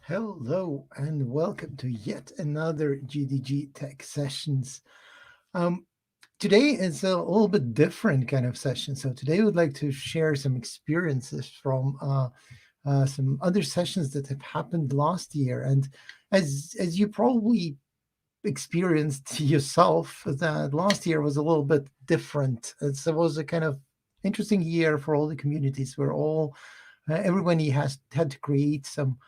Hello and welcome to yet another GDG Tech Sessions. Um, Today is a little bit different kind of session. So today I would like to share some experiences from some other sessions that have happened last year. And as you probably experienced yourself, that last year was a little bit different. It was a kind of interesting year for all the communities where everybody has had to create some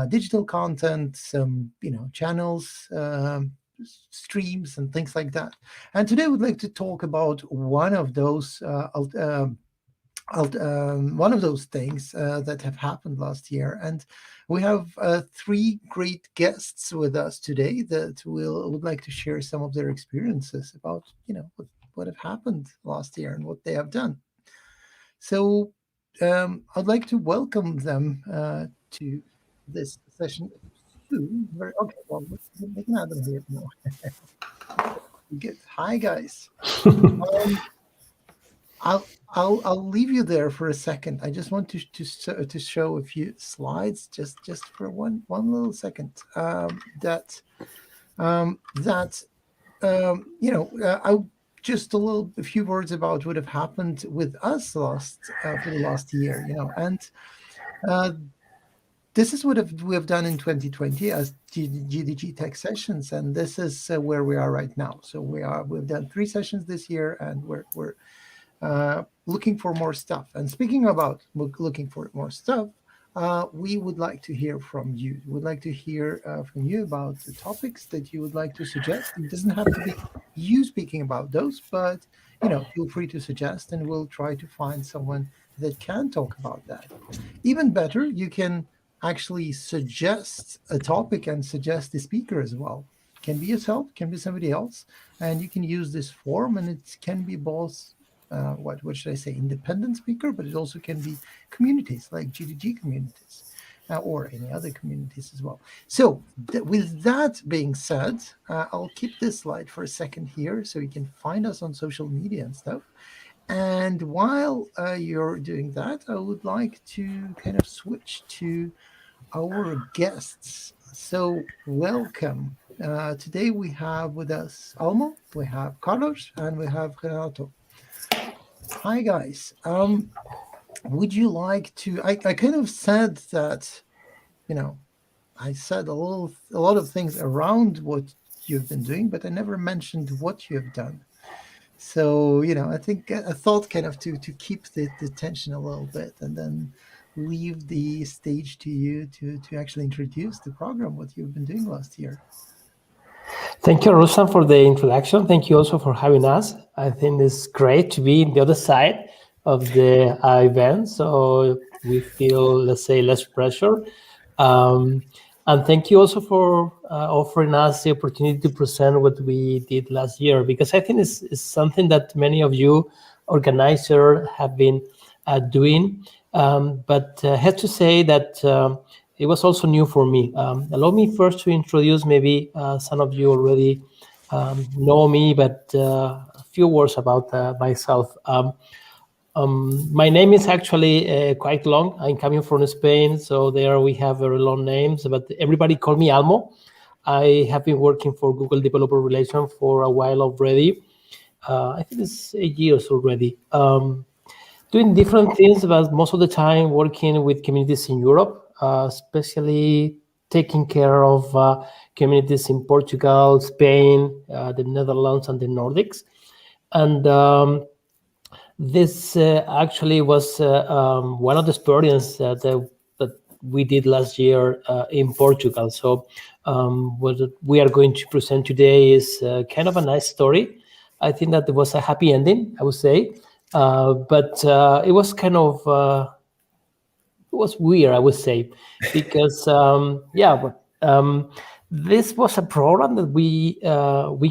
digital content, some channels, streams, and things like that. And today, I would like to talk about one of those things that have happened last year. And we have three great guests with us today that would like to share some of their experiences about what have happened last year and what they have done. So I'd like to welcome them to this session soon. Okay, well, let's make an Adam here now. Good. Hi, guys. Um, I'll leave you there for a second. I just want to show a few slides, just for one little second. That I'll just a few words about what have happened with us for the last year, and uh, this is what we have done in 2020 as GDG Tech Sessions, and this is where we are right now. So we've done 3 sessions this year, and we're looking for more stuff. And speaking about looking for more stuff, we would like to hear from you. We'd like to hear from you about the topics that you would like to suggest. It doesn't have to be you speaking about those, but feel free to suggest, and we'll try to find someone that can talk about that. Even better, you can actually suggest a topic and suggest the speaker as well. Can be yourself, can be somebody else, and you can use this form, and it can be both what should I say, independent speaker, but it also can be communities like GDG communities or any other communities as well. So with that being said, I'll keep this slide for a second here so you can find us on social media and stuff. And while you're doing that, I would like to kind of switch to our guests. So welcome. Today we have with us Almo, we have Carlos, and we have Renato. Hi guys. Would you like to? I kind of said that, you know, I said a lot of things around what you've been doing, but I never mentioned what you have done. So I think I thought kind of to keep the tension a little bit, and then leave the stage to you to actually introduce the program, what you've been doing last year. Thank you, Ruslan, for the introduction. Thank you also for having us. I think it's great to be in the other side of the event, so we feel, let's say, less pressure. And thank you also for offering us the opportunity to present what we did last year, because I think it's something that many of you organizers have been doing. But I have to say that it was also new for me. Allow me first to introduce, maybe some of you already know me, but a few words about myself. My name is actually quite long. I'm coming from Spain, so there we have very long names, but everybody call me Almo. I have been working for Google Developer Relations for a while already. I think it's 8 years already. Doing different things, but most of the time working with communities in Europe, especially taking care of communities in Portugal, Spain, the Netherlands, and the Nordics. And this actually was one of the experiences that we did last year in Portugal. So what we are going to present today is kind of a nice story. I think that there was a happy ending, I would say. But it was kind of it was weird, I would say, because this was a program that we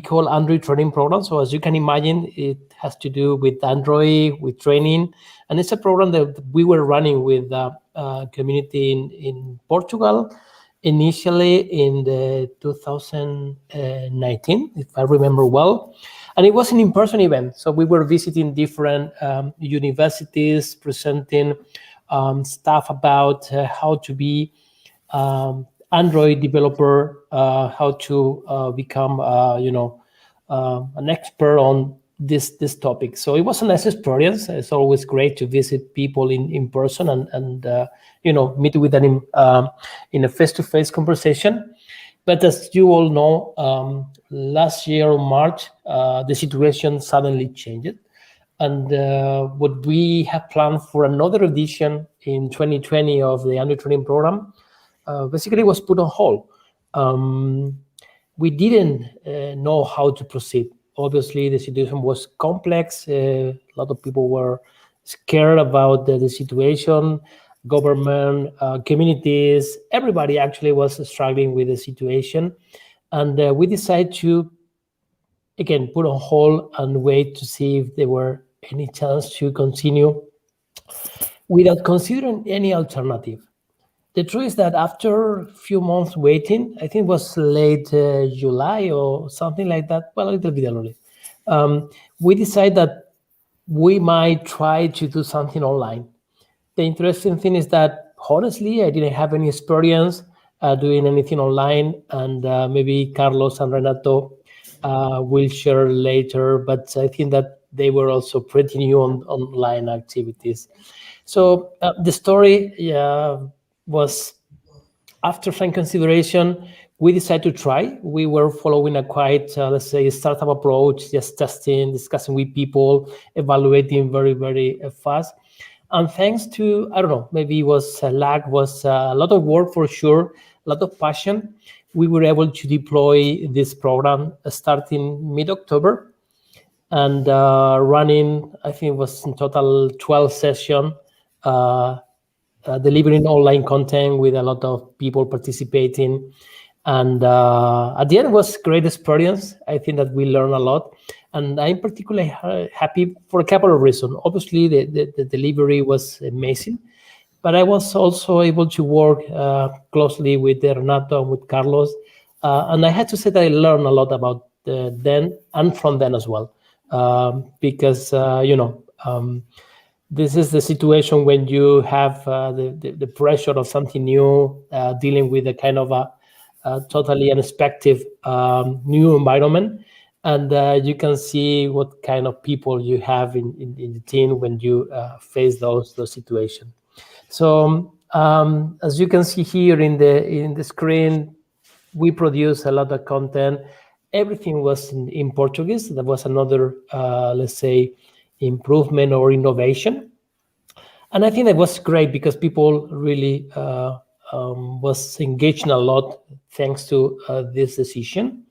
call Android training program. So as you can imagine, it has to do with Android, with training, and it's a program that we were running with a community in Portugal, initially in the 2019, if I remember well. And it was an in-person event. So we were visiting different universities, presenting stuff about how to be Android developer, how to become, an expert on this topic. So it was a nice experience. It's always great to visit people in person and meet with them in a face-to-face conversation. But as you all know, last year in March, the situation suddenly changed. And what we have planned for another edition in 2020 of the Under Training program basically was put on hold. Um, we didn't know how to proceed. Obviously, the situation was complex. A lot of people were scared about the situation. Government, communities, everybody actually was struggling with the situation. And we decided to, again, put on hold and wait to see if there were any chance to continue without considering any alternative. The truth is that after a few months waiting, I think it was late July or something like that, well, a little bit early, we decided that we might try to do something online. The interesting thing is that, honestly, I didn't have any experience doing anything online, and maybe Carlos and Renato will share later, but I think that they were also pretty new on online activities. So the story was, after some consideration, we decided to try. We were following a quite, let's say, startup approach, just testing, discussing with people, evaluating very, very fast. And thanks to, I don't know, maybe it was lag, was a lot of work for sure, a lot of passion. We were able to deploy this program starting mid-October and running, I think it was in total 12 sessions, delivering online content with a lot of people participating. And at the end, it was a great experience. I think that we learned a lot. And I'm particularly happy for a couple of reasons. Obviously, the delivery was amazing, but I was also able to work closely with Renato and with Carlos. And I had to say that I learned a lot about them and from them as well. Because, this is the situation when you have the pressure of something new, dealing with a kind of a totally unexpected new environment. And you can see what kind of people you have in the team when you face those situations. So as you can see here in the screen, we produce a lot of content. Everything was in Portuguese. That was another, let's say, improvement or innovation. And I think that was great because people really was engaging a lot thanks to this decision.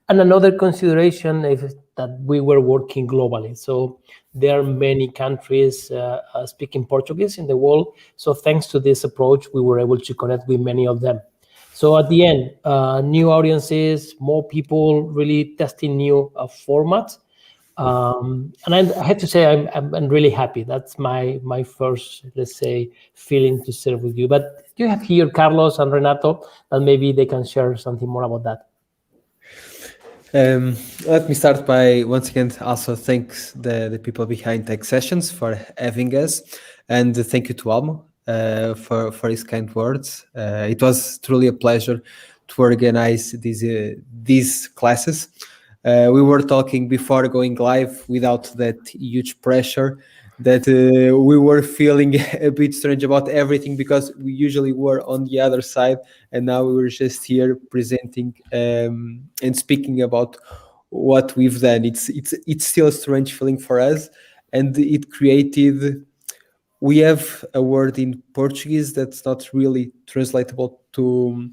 And another consideration is that we were working globally. So there are many countries speaking Portuguese in the world. So thanks to this approach, we were able to connect with many of them. So at the end, new audiences, more people really testing new formats. And I have to say, I'm really happy. That's my first, let's say, feeling to share with you. But you have here Carlos and Renato, and maybe they can share something more about that. Let me start by once again also thanks the people behind Tech Sessions for having us, and thank you to Almo for his kind words. It was truly a pleasure to organize these classes. We were talking before going live without that huge pressure that we were feeling a bit strange about everything because we usually were on the other side, and now we were just here presenting and speaking about what we've done. It's still a strange feeling for us, and it created. We have a word in Portuguese that's not really translatable to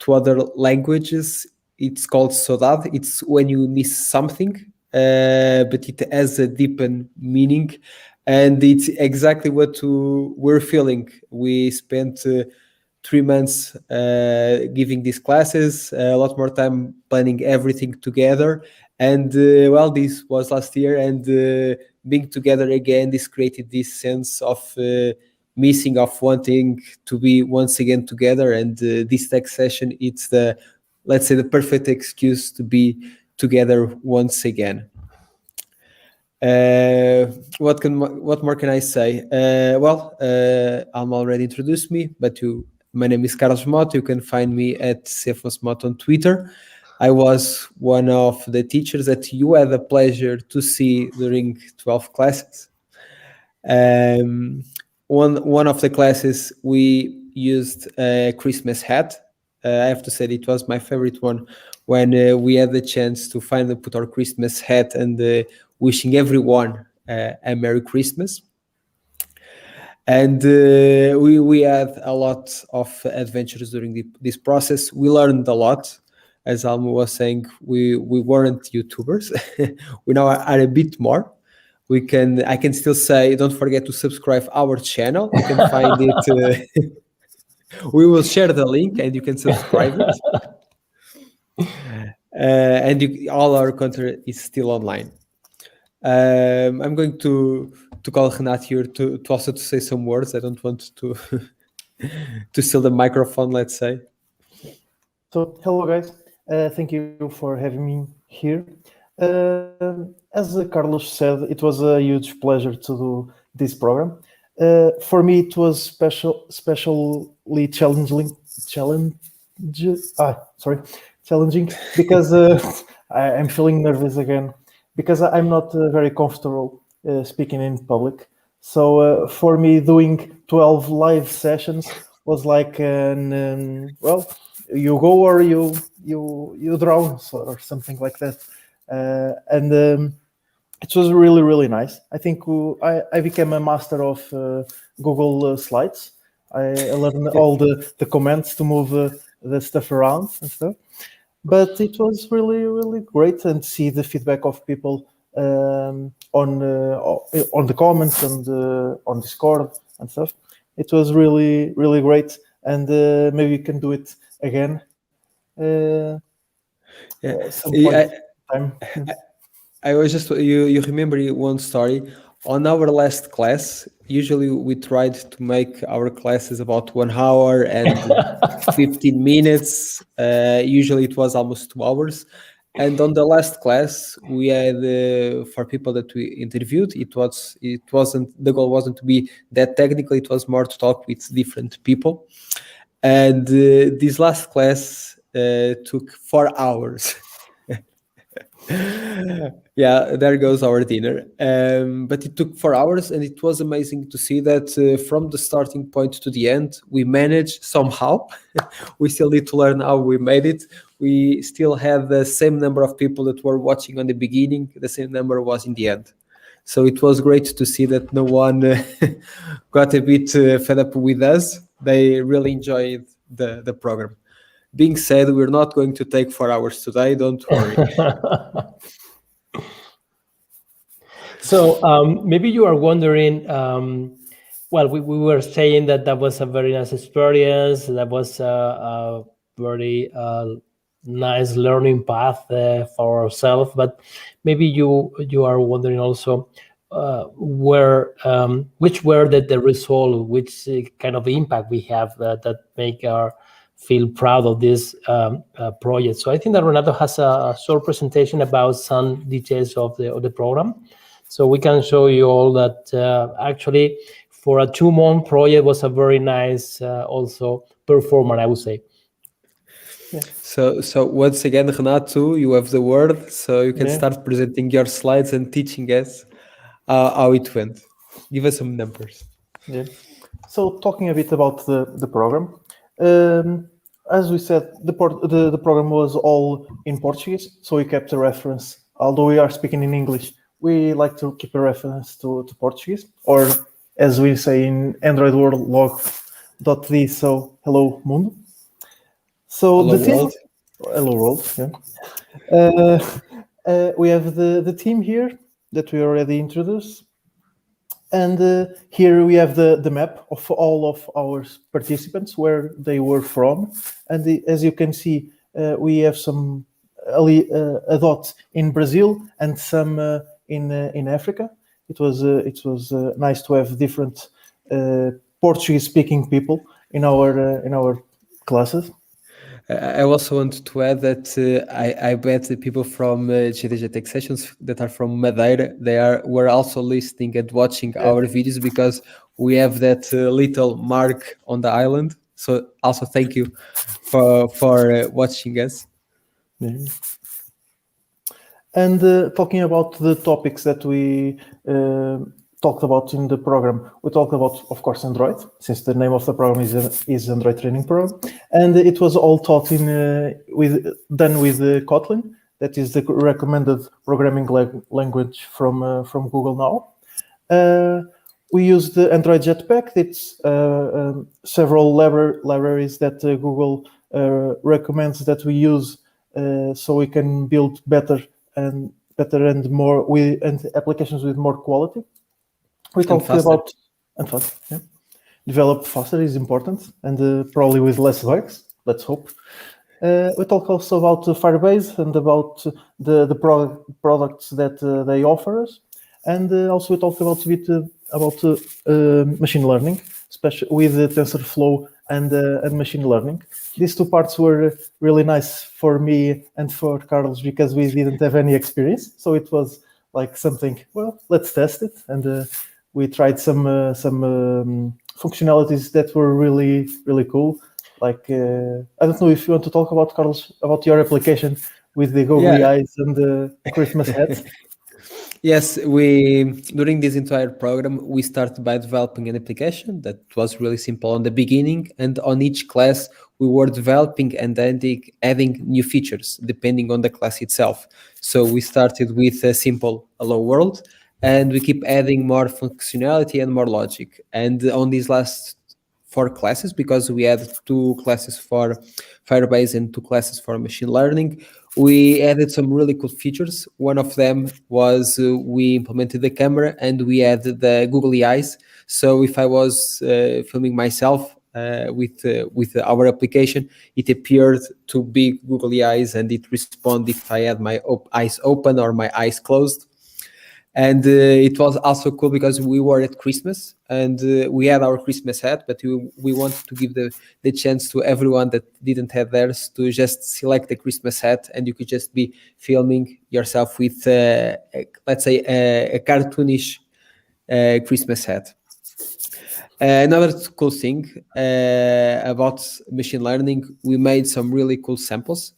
other languages. It's called saudade. It's when you miss something, but it has a deeper meaning, and it's exactly what we're feeling. We spent 3 months giving these classes, a lot more time planning everything together, and well, this was last year, and being together again, this created this sense of missing, of wanting to be once again together. And this tech session, it's the, let's say, the perfect excuse to be together once again. What more can I say? Well, Alma already introduced me, but to My name is Carlos Moto. You can find me at CFosMoto on Twitter. I was one of the teachers that you had the pleasure to see during 12 classes. One of the classes we used a Christmas hat. I have to say it was my favorite one when we had the chance to finally put our Christmas hat and wishing everyone a Merry Christmas. And we had a lot of adventures during this process. We learned a lot. As Almo was saying, we weren't YouTubers. We now are a bit more. I can still say, don't forget to subscribe our channel. You can find it. We will share the link and you can subscribe it. And all our content is still online. I'm going to call Renat here to also to say some words. I don't want to to steal the microphone, let's say. So, hello guys. Thank you for having me here. As Carlos said, it was a huge pleasure to do this program. For me, it was especially challenging because I'm feeling nervous again because I'm not very comfortable speaking in public. So for me, doing 12 live sessions was like well, you go or you drown or something like that, and it was really nice. I think I became a master of Google Slides. I learned all the commands to move the stuff around and stuff. But it was really great and see the feedback of people on the comments and on Discord and stuff. It was really great, and maybe we can do it again. Some point in time. I was just you remember one story on our last class. Usually we tried to make our classes about 1 hour and 15 minutes. Usually it was almost 2 hours. And on the last class we had for people that we interviewed, it wasn't the goal wasn't to be that technical. It was more to talk with different people. And this last class took 4 hours. Yeah, there goes our dinner. But it took 4 hours, and it was amazing to see that from the starting point to the end, we managed somehow. We still need to learn how we made it. We still had the same number of people that were watching on the beginning. The same number was in the end. So it was great to see that no one got a bit fed up with us. They really enjoyed the program. Being said, we're not going to take 4 hours today. Don't worry. So maybe you are wondering, well, we were saying that was a very nice experience. That was a very nice learning path for ourselves. But maybe you are wondering also which were the result, which kind of impact we have that make our feel proud of this project. So I think that Renato has a short presentation about some details of the program. So we can show you all that actually for a 2-month project was a very nice also performance, I would say. Yeah. So once again, Renato, you have the word, so you can start presenting your slides and teaching us how it went. Give us some numbers. Yeah. So talking a bit about the program, as we said, the program was all in Portuguese, so we kept a reference. Although we are speaking in English, we like to keep a reference to Portuguese, or as we say in Android world, log.d, so hello mundo. So Hello the team, world. hello world, yeah. We have the team here that we already introduced. And here we have the map of all of our participants, where they were from. And as you can see, we have some a dot in Brazil and some in Africa. It was nice to have different Portuguese-speaking people in our classes. I also want to add that I bet the people from GTG Tech Sessions that are from Madeira, were also listening and watching our videos, because we have that little mark on the island. So also thank you for watching us. And talking about the topics that we talked about in the program, we talked about, of course, Android, since the name of the program is Android Training Program, and it was all taught in done with Kotlin. That is the recommended programming language from Google now. We use the Android Jetpack. It's several libraries that Google recommends that we use so we can build better and more and applications with more quality. We talked about and fast. Yeah. Develop faster is important and probably with less bugs. Let's hope. We talk also about Firebase and about the products that they offer us, and also we talked about a bit about machine learning, especially with TensorFlow and machine learning. These two parts were really nice for me and for Carlos because we didn't have any experience, so it was like something. Well, let's test it, and we tried some functionalities that were really cool. Like, I don't know if you want to talk about, Carlos, about your application with the googly eyes and the Christmas hats. Yes, during this entire program, we started by developing an application that was really simple on the beginning, and on each class, we were developing and adding new features depending on the class itself. So we started with a simple hello world, and we keep adding more functionality and more logic. And on these last 4 classes, because we had 2 classes for Firebase and 2 classes for machine learning, we added some really cool features. One of them was we implemented the camera and we added the googly eyes. So if I was filming myself with our application, it appeared to be googly eyes and it responded if I had my eyes open or my eyes closed. And it was also cool because we were at Christmas and we had our Christmas hat, but we wanted to give the chance to everyone that didn't have theirs to just select the Christmas hat, and you could just be filming yourself with, let's say, a cartoonish Christmas hat. Another cool thing about machine learning, we made some really cool samples.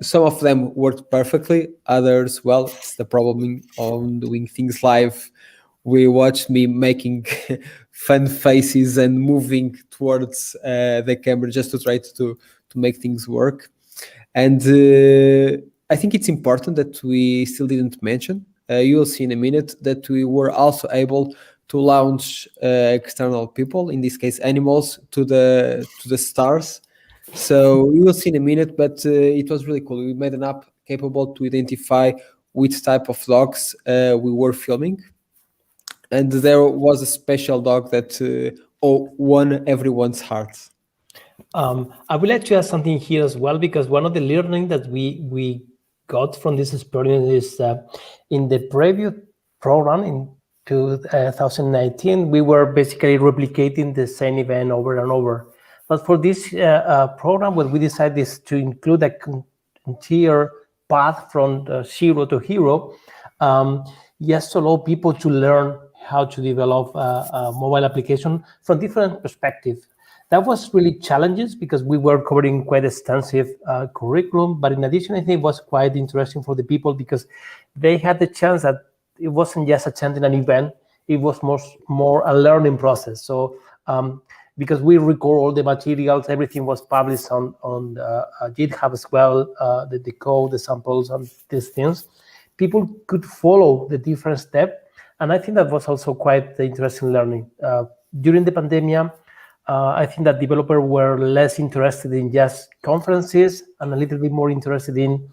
Some of them worked perfectly, others, well, it's the problem on doing things live. We watched me making fun faces and moving towards the camera just to try to make things work. And I think it's important that we still didn't mention, you will see in a minute, that we were also able to launch external people, in this case animals, to the stars. So we will see in a minute, but it was really cool. We made an app capable to identify which type of dogs we were filming. And there was a special dog that won everyone's heart. I would like to add something here as well, because one of the learning that we got from this experience is in the previous program in 2019, we were basically replicating the same event over and over. But for this program, what we decided is to include a entire path from zero to hero, just to allow people to learn how to develop a mobile application from different perspectives. That was really challenges because we were covering quite extensive curriculum, but in addition, I think it was quite interesting for the people because they had the chance that it wasn't just attending an event, it was more a learning process. So because we record all the materials, everything was published on GitHub as well, the code, the samples, and these things. People could follow the different steps, and I think that was also quite interesting learning. During the pandemic, I think that developers were less interested in just conferences and a little bit more interested in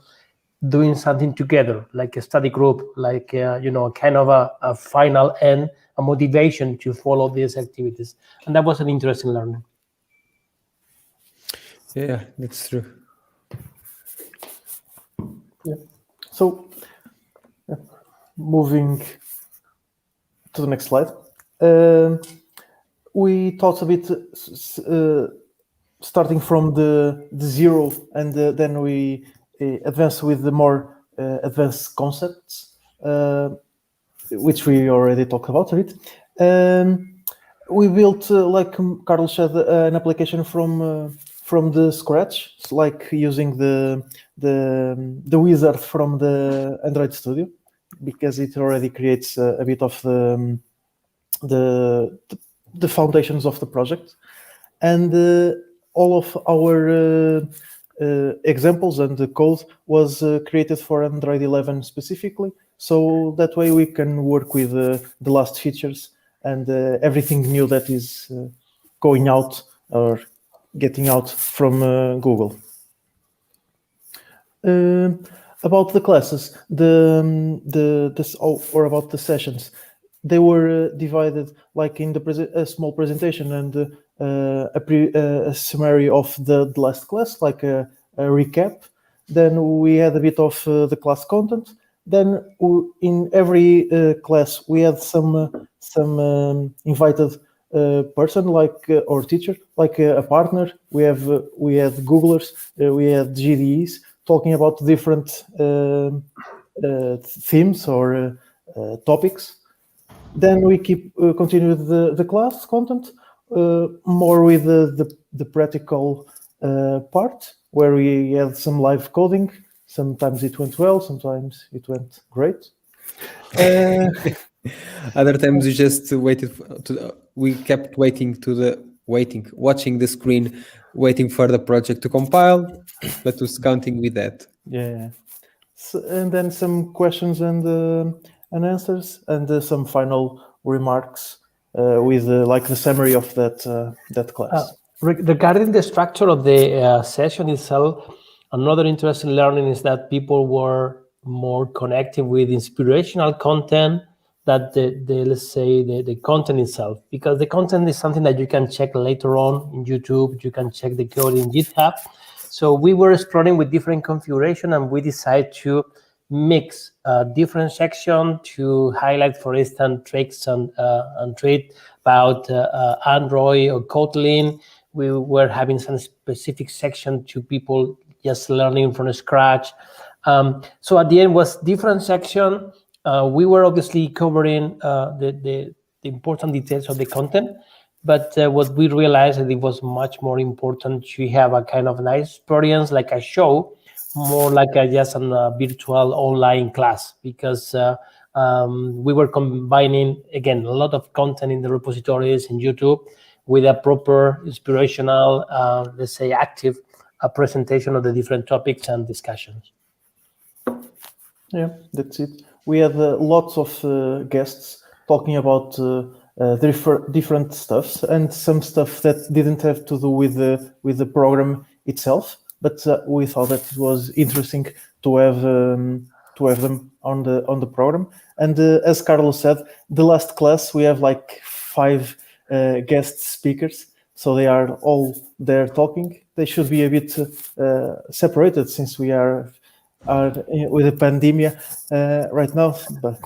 doing something together, like a study group, like kind of a final end, a motivation to follow these activities, and that was an interesting learning. Yeah, that's true. Yeah. So, moving to the next slide, we talked a bit starting from the zero, and then we advance with the more advanced concepts, which we already talked about a bit. We built, like Carlos said, an application from the scratch, it's like using the wizard from the Android Studio, because it already creates a bit of the the foundations of the project, and all of our examples and the code was created for Android 11 specifically. So that way we can work with the last features and everything new that is going out or getting out from Google. About the classes, or about the sessions, they were divided like in a small presentation and a summary of the last class, like a recap. Then we had a bit of the class content. Then in every class we had some invited person, like or teacher, like a partner. We had Googlers, we had GDEs talking about different themes or topics. Then we continue the class content more with the practical part, where we had some live coding. Sometimes it went well, sometimes it went great. Other times we just waited we kept watching the screen, waiting for the project to compile, but was counting with that. Yeah. So, and then some questions and answers, and some final remarks with like the summary of that class. Regarding the structure of the session itself, another interesting learning is that people were more connected with inspirational content that let's say the content itself, because the content is something that you can check later on in YouTube, you can check the code in GitHub. So we were exploring with different configuration, and we decided to mix different section to highlight, for instance, tricks and treat about Android or Kotlin. We were having some specific section to people just learning from scratch. So at the end was different section. We were obviously covering the important details of the content, but what we realized that it was much more important to have a kind of nice experience, like a show, more like just a virtual online class, because we were combining, again, a lot of content in the repositories in YouTube with a proper inspirational, let's say, active presentation of the different topics and discussions. Yeah, that's it. We had lots of guests talking about different stuffs, and some stuff that didn't have to do with the program itself, but we thought that it was interesting to have them on the program. And as Carlos said, the last class we have like 5 guest speakers, so they are all there talking. They should be a bit separated, since we are with the pandemic right now, but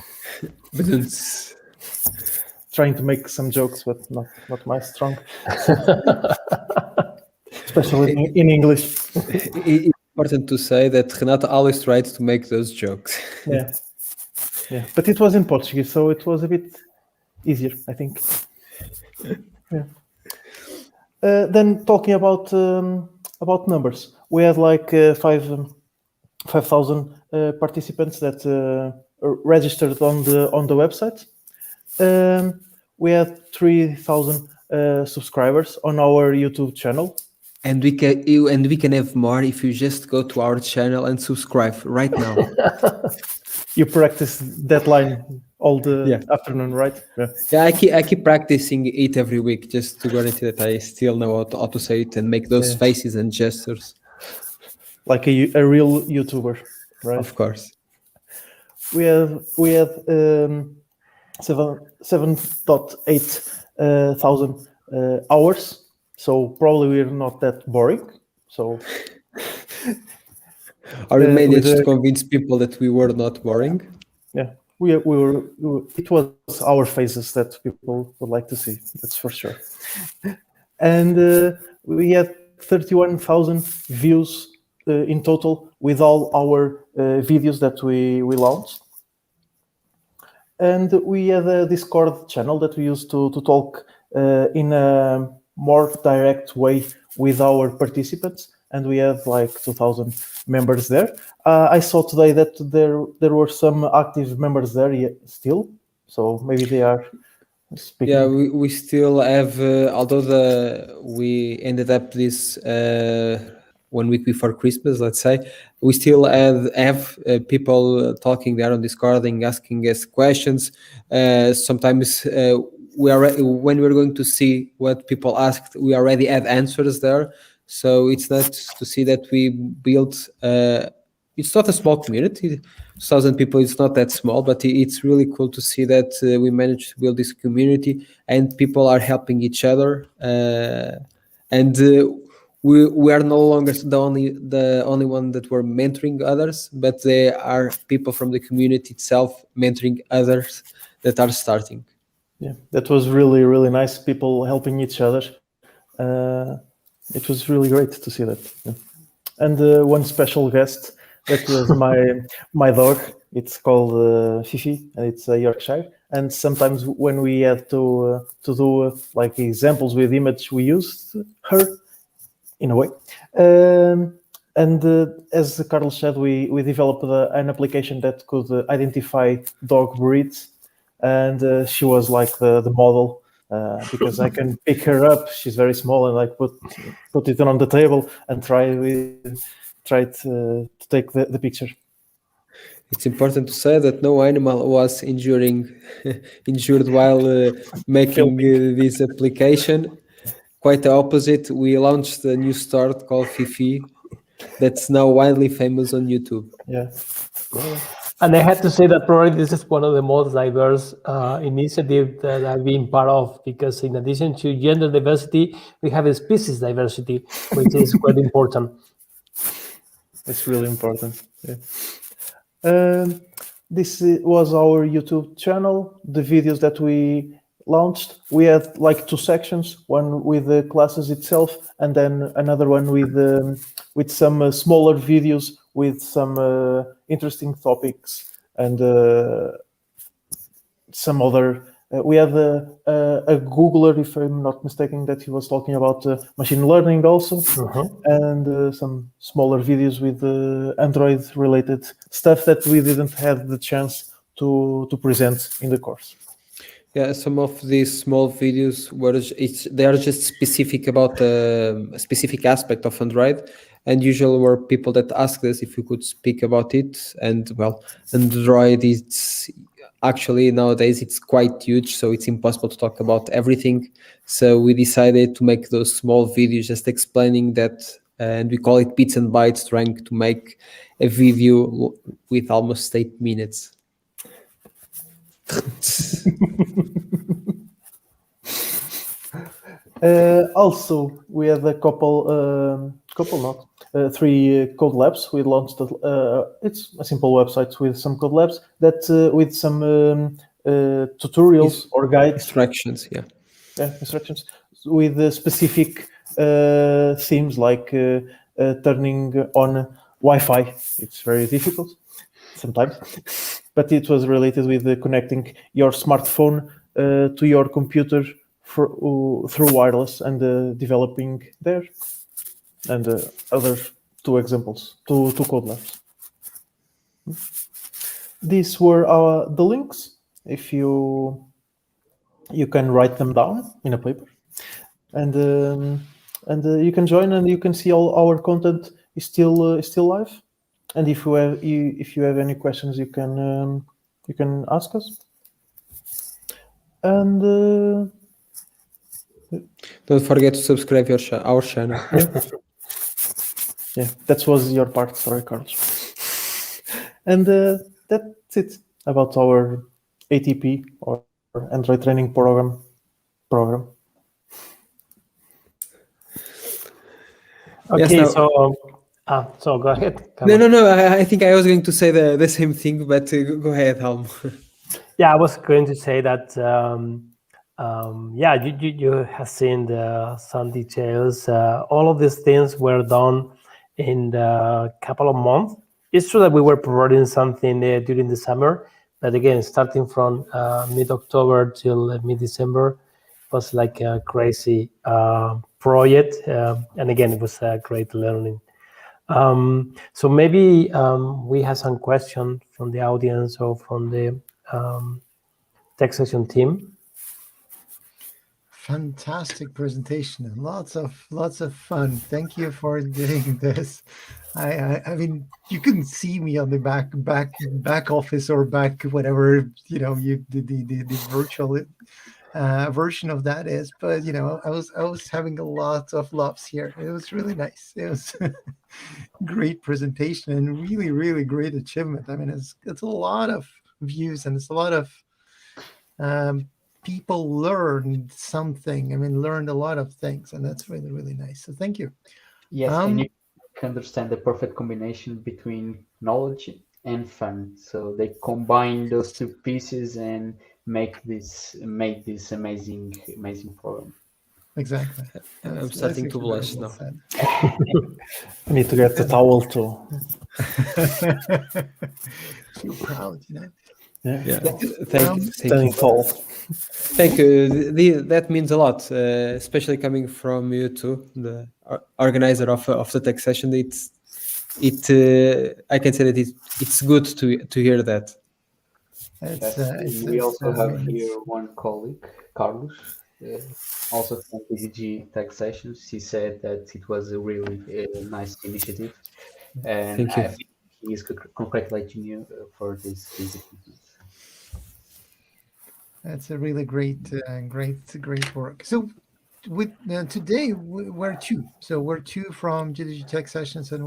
trying to make some jokes, but not my strong, especially in English. It's important to say that Renata always tried to make those jokes. Yeah, but it was in Portuguese, so it was a bit easier, I think. Yeah. Then talking about numbers, we had like 5,000 participants that registered on the website. We had 3,000 subscribers on our YouTube channel. And we can have more if you just go to our channel and subscribe right now. You practice that line all the afternoon, right? Yeah, I keep practicing it every week, just to guarantee that I still know how to say it and make those faces and gestures. Like a real YouTuber, right? Of course. We had 7.8 thousand hours, so probably we're not that boring. So, or we managed to convince people that we were not boring. Yeah, we were. It was our faces that people would like to see. That's for sure. And we had 31,000 views in total with all our videos that we launched. And we had a Discord channel that we used to talk in a more direct way with our participants, and we have like 2,000 members there. I saw today that there were some active members there still, so maybe they are speaking. Yeah, we still have, although we ended up this 1 week before Christmas, let's say, we still have people talking there on Discord and asking us questions. Sometimes when we're going to see what people asked, we already have answers there. So it's nice to see that we built. It's not a small community, 1,000 people. It's not that small, but it's really cool to see that we managed to build this community and people are helping each other. And we are no longer the only one that were mentoring others, but there are people from the community itself mentoring others that are starting. Yeah, that was really, really nice. People helping each other. It was really great to see that. Yeah. And one special guest, that was my dog. It's called Fifi, and it's a Yorkshire. And sometimes when we had to do like examples with image, we used her in a way. And as Carlos said, we developed an application that could identify dog breeds, and she was like the model. Because I can pick her up. She's very small, and I put it on the table and try to take the picture. It's important to say that no animal was injured while making this application. Quite the opposite. We launched a new store called Fifi that's now widely famous on YouTube. Yeah. And I have to say that probably this is one of the most diverse initiatives that I've been part of, because in addition to gender diversity, we have a species diversity, which is quite important. It's really important. Yeah. This was our YouTube channel. The videos that we launched, we had like two sections, one with the classes itself, and then another one with some smaller videos with some interesting topics and some other. We had a Googler, if I'm not mistaken, that he was talking about machine learning also, and some smaller videos with Android-related stuff that we didn't have the chance to present in the course. Yeah, some of these small videos they are just specific about a specific aspect of Android, and usually were people that asked us if we could speak about it. And well, Android is actually nowadays it's quite huge, so it's impossible to talk about everything. So we decided to make those small videos just explaining that, and we call it bits and bytes, trying to make a video with almost 8 minutes. Also, we had a three code labs. We launched it's a simple website with some code labs that with some tutorials or guides, instructions, instructions with specific themes like turning on Wi-Fi. It's very difficult sometimes, but it was related with connecting your smartphone to your computer through wireless and developing there, and other two examples, two code labs. These were the links. If you can write them down in a paper, and you can join, and you can see all our content is still live. And if you have any questions, you can ask us. And don't forget to subscribe our channel. Yeah, that was your part. Sorry, Carlos. And that's it about our ATP or Android Training Program. Okay, yes, so go ahead. No. I think I was going to say the same thing, but go ahead, Helm. Yeah, I was going to say that. You have seen some details. All of these things were done in a couple of months. It's true that we were providing something during the summer, but again, starting from mid-October till mid-December, was like a crazy project, and again, it was a great learning. So maybe we have some questions from the audience or from the tech session team. Fantastic presentation and lots of fun. Thank you for doing this. I mean, you couldn't see me on the back office or back whatever you the virtual version of that is, but I was having a lot of laughs here. It was really nice. It was great presentation and really great achievement. I mean, it's a lot of views and it's a lot of people learned something. I mean, learned a lot of things, and that's really nice. So thank you. Yes, and you can understand the perfect combination between knowledge and fun. So they combine those two pieces and make this amazing program. Exactly. I'm starting to blush now. I need to get the towel too. Feel proud, Yeah. Standing tall. Thank you. That means a lot, especially coming from you too, the organizer of the tech session. I can say that it's good to hear that. We also have here one colleague, Carlos, also from PDG Tech Sessions. He said that it was a really nice initiative, and Thank you. I think he is congratulating you for this achievement. That's a really great work. So with today we're two. So we're two from GDG Tech Sessions, and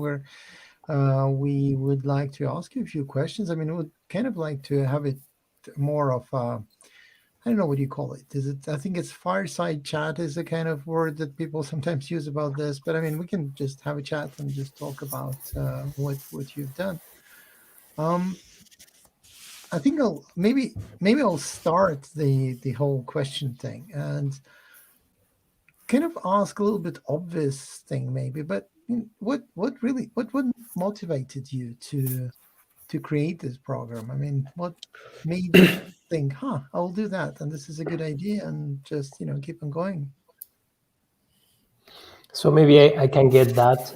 we would like to ask you a few questions. I mean, we would kind of like to have it more of I don't know what you call it. Is it? I think it's fireside chat is a kind of word that people sometimes use about this. But I mean, we can just have a chat and just talk about what you've done. I think maybe I'll start the whole question thing and kind of ask a little bit obvious thing maybe, but what motivated you to create this program? I mean, what made you think, I'll do that, and this is a good idea, and just keep on going? So maybe I can get that.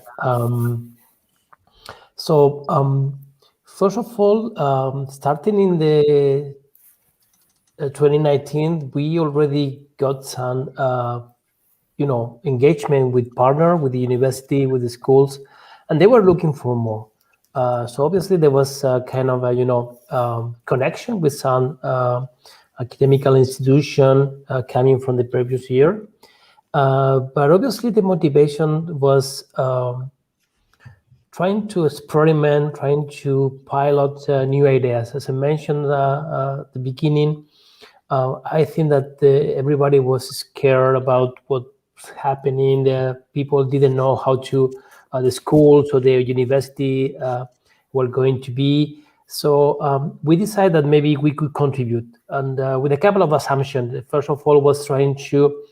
First of all, starting in the 2019, we already got some, engagement with partner, with the university, with the schools, and they were looking for more. So obviously there was a kind of a, connection with some academical institution coming from the previous year. But obviously the motivation was trying to experiment, trying to pilot new ideas. As I mentioned at the beginning, I think that everybody was scared about what's happening. People didn't know how to, the schools or the university were going to be. So we decided that maybe we could contribute. And with a couple of assumptions. First of all was trying to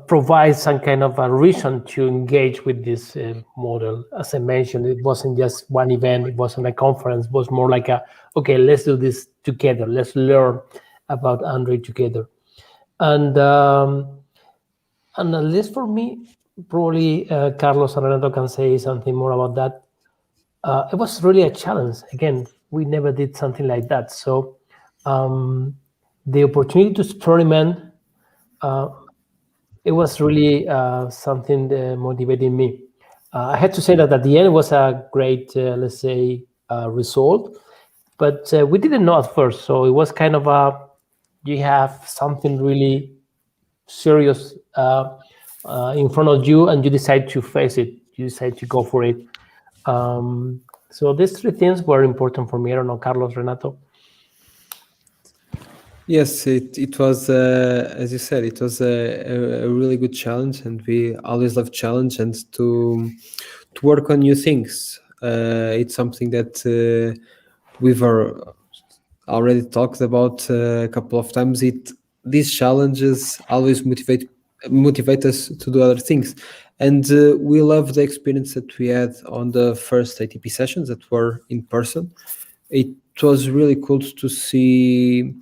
provide some kind of a reason to engage with this model. As I mentioned, it wasn't just one event, it wasn't a conference, it was more like okay, let's do this together, let's learn about Android together. And at least for me, probably Carlos and Renato can say something more about that. It was really a challenge. Again, we never did something like that. So the opportunity to experiment, it was really something that motivated me. I had to say that at the end it was a great, let's say, result, but we didn't know at first. So it was kind of you have something really serious in front of you, and you decide to face it. You decide to go for it. So these three things were important for me. I don't know, Carlos, Renato. Yes, it was, as you said, it was a really good challenge, and we always love challenge and to work on new things. It's something that we've already talked about a couple of times. These challenges always motivate us to do other things, and we love the experience that we had on the first ATP sessions that were in person. It was really cool to see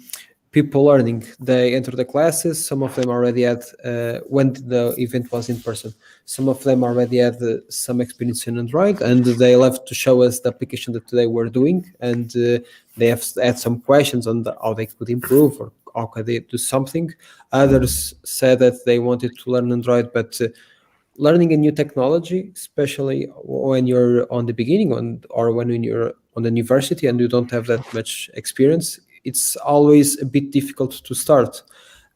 people learning. They enter the classes. Some of them already had, when the event was in person, some of them already had some experience in Android, and they left to show us the application that they were doing, and they have had some questions on how they could improve or how could they do something. Others said that they wanted to learn Android, but learning a new technology, especially when you're on the beginning or when you're on the university and you don't have that much experience, it's always a bit difficult to start.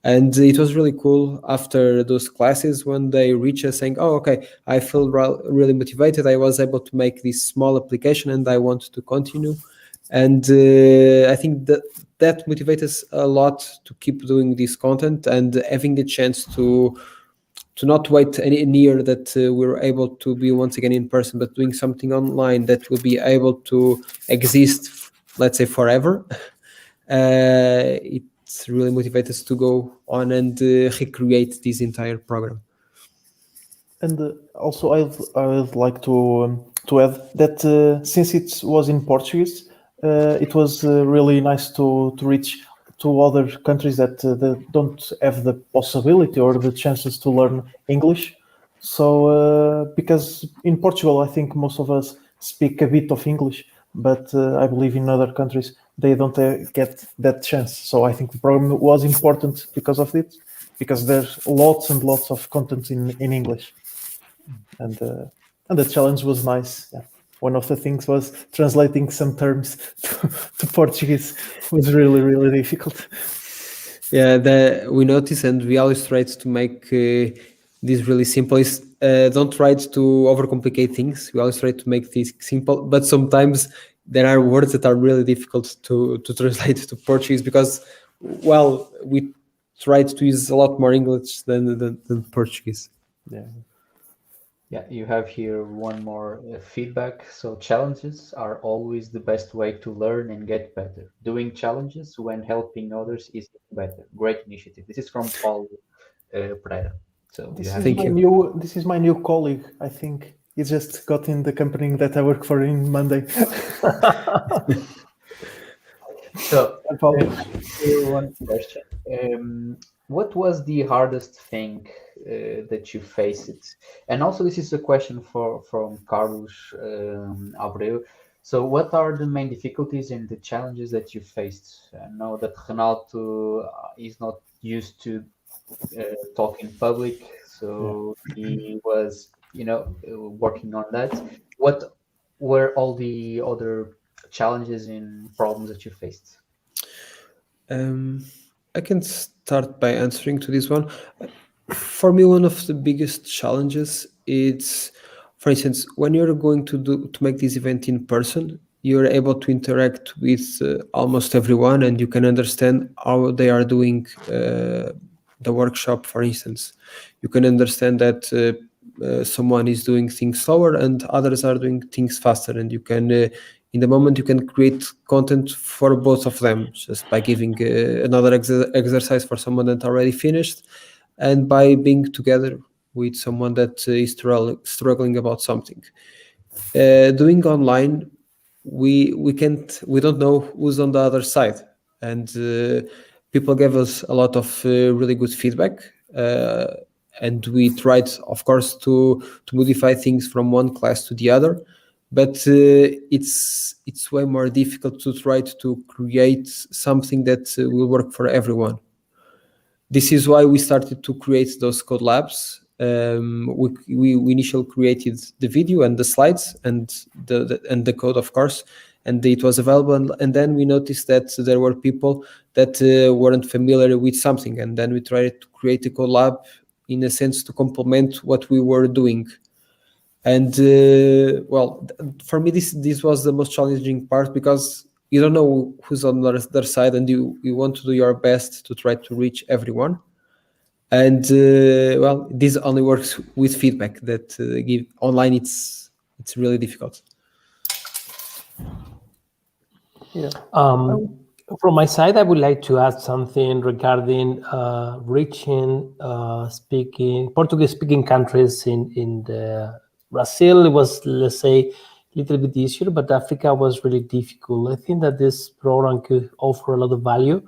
And it was really cool after those classes when they reach us saying, oh, okay, I feel really motivated. I was able to make this small application and I want to continue. And I think that motivates us a lot to keep doing this content and having the chance to not wait a year that we're able to be once again in person, but doing something online that will be able to exist, let's say, forever. It's really motivates us to go on and recreate this entire program. And also, I'd like to add that since it was in Portuguese, it was really nice to reach to other countries that don't have the possibility or the chances to learn English. So, because in Portugal, I think most of us speak a bit of English, but I believe in other countries they don't get that chance. So I think the program was important because of it, because there's lots and lots of content in English, and the challenge was nice. Yeah. One of the things was translating some terms to Portuguese was really, really difficult. Yeah, we notice and we always try to make this really simple. Don't try to overcomplicate things. We always try to make things simple, but sometimes there are words that are really difficult to translate to Portuguese because, well, we tried to use a lot more English than Portuguese. Yeah. Yeah, you have here one more feedback. So challenges are always the best way to learn and get better. Doing challenges when helping others is better. Great initiative. This is from Paul Pereira. So This is my new colleague. I think he just got in the company that I work for in Monday. So one question. What was the hardest thing that you faced? And also, this is a question from Carlos Abreu. So, what are the main difficulties and the challenges that you faced? I know that Renato is not used to talk in public, so he was, working on that. What were all the other challenges and problems that you faced? I can start by answering to this one. For me, one of the biggest challenges is, for instance, when you're going to make this event in person, you're able to interact with almost everyone, and you can understand how they are doing the workshop. For instance, you can understand that someone is doing things slower and others are doing things faster, and you can in the moment you can create content for both of them just by giving another exercise for someone that already finished, and by being together with someone that is struggling about something. Doing online, we don't know who's on the other side, and people gave us a lot of really good feedback, and we tried, of course, to modify things from one class to the other, but it's way more difficult to try to create something that will work for everyone. This is why we started to create those code labs. We initially created the video and the slides and the code, of course, and it was available. And then we noticed that there were people that weren't familiar with something, and then we tried to create a code lab in a sense to complement what we were doing. And for me, this was the most challenging part, because you don't know who's on the other side, and you want to do your best to try to reach everyone. And this only works with feedback that give online. It's really difficult. Yeah. From my side, I would like to add something regarding reaching Portuguese-speaking countries in Brazil. It was, let's say, a little bit easier, but Africa was really difficult. I think that this program could offer a lot of value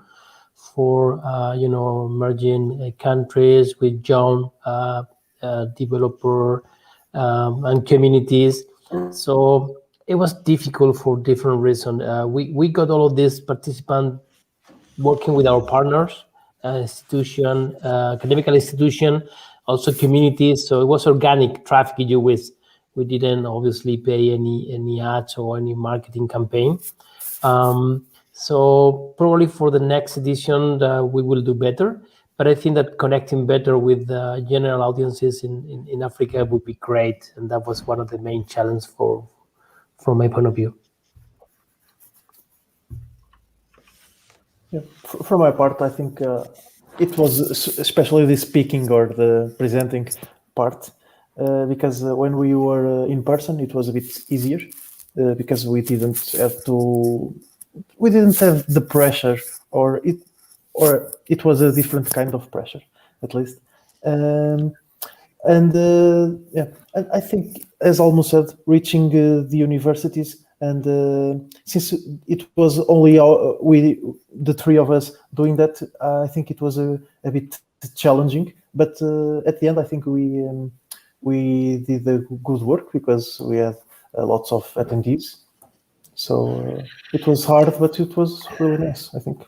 for emerging countries with young developer and communities. So it was difficult for different reasons. We got all of these participants working with our partners, institution, academic institution, also communities. So it was organic traffic you wish. We didn't obviously pay any ads or any marketing campaign. So probably for the next edition, we will do better. But I think that connecting better with general audiences in Africa would be great. And that was one of the main challenges from my point of view. Yeah. From my part, I think it was especially the speaking or the presenting part, because when we were in person, it was a bit easier because we didn't have the pressure, or it was a different kind of pressure, at least. And I think, as almost said, reaching the universities, and since it was only the three of us doing that, I think it was a bit challenging. But at the end, I think we did a good work because we had lots of attendees. So it was hard, but it was really nice, I think.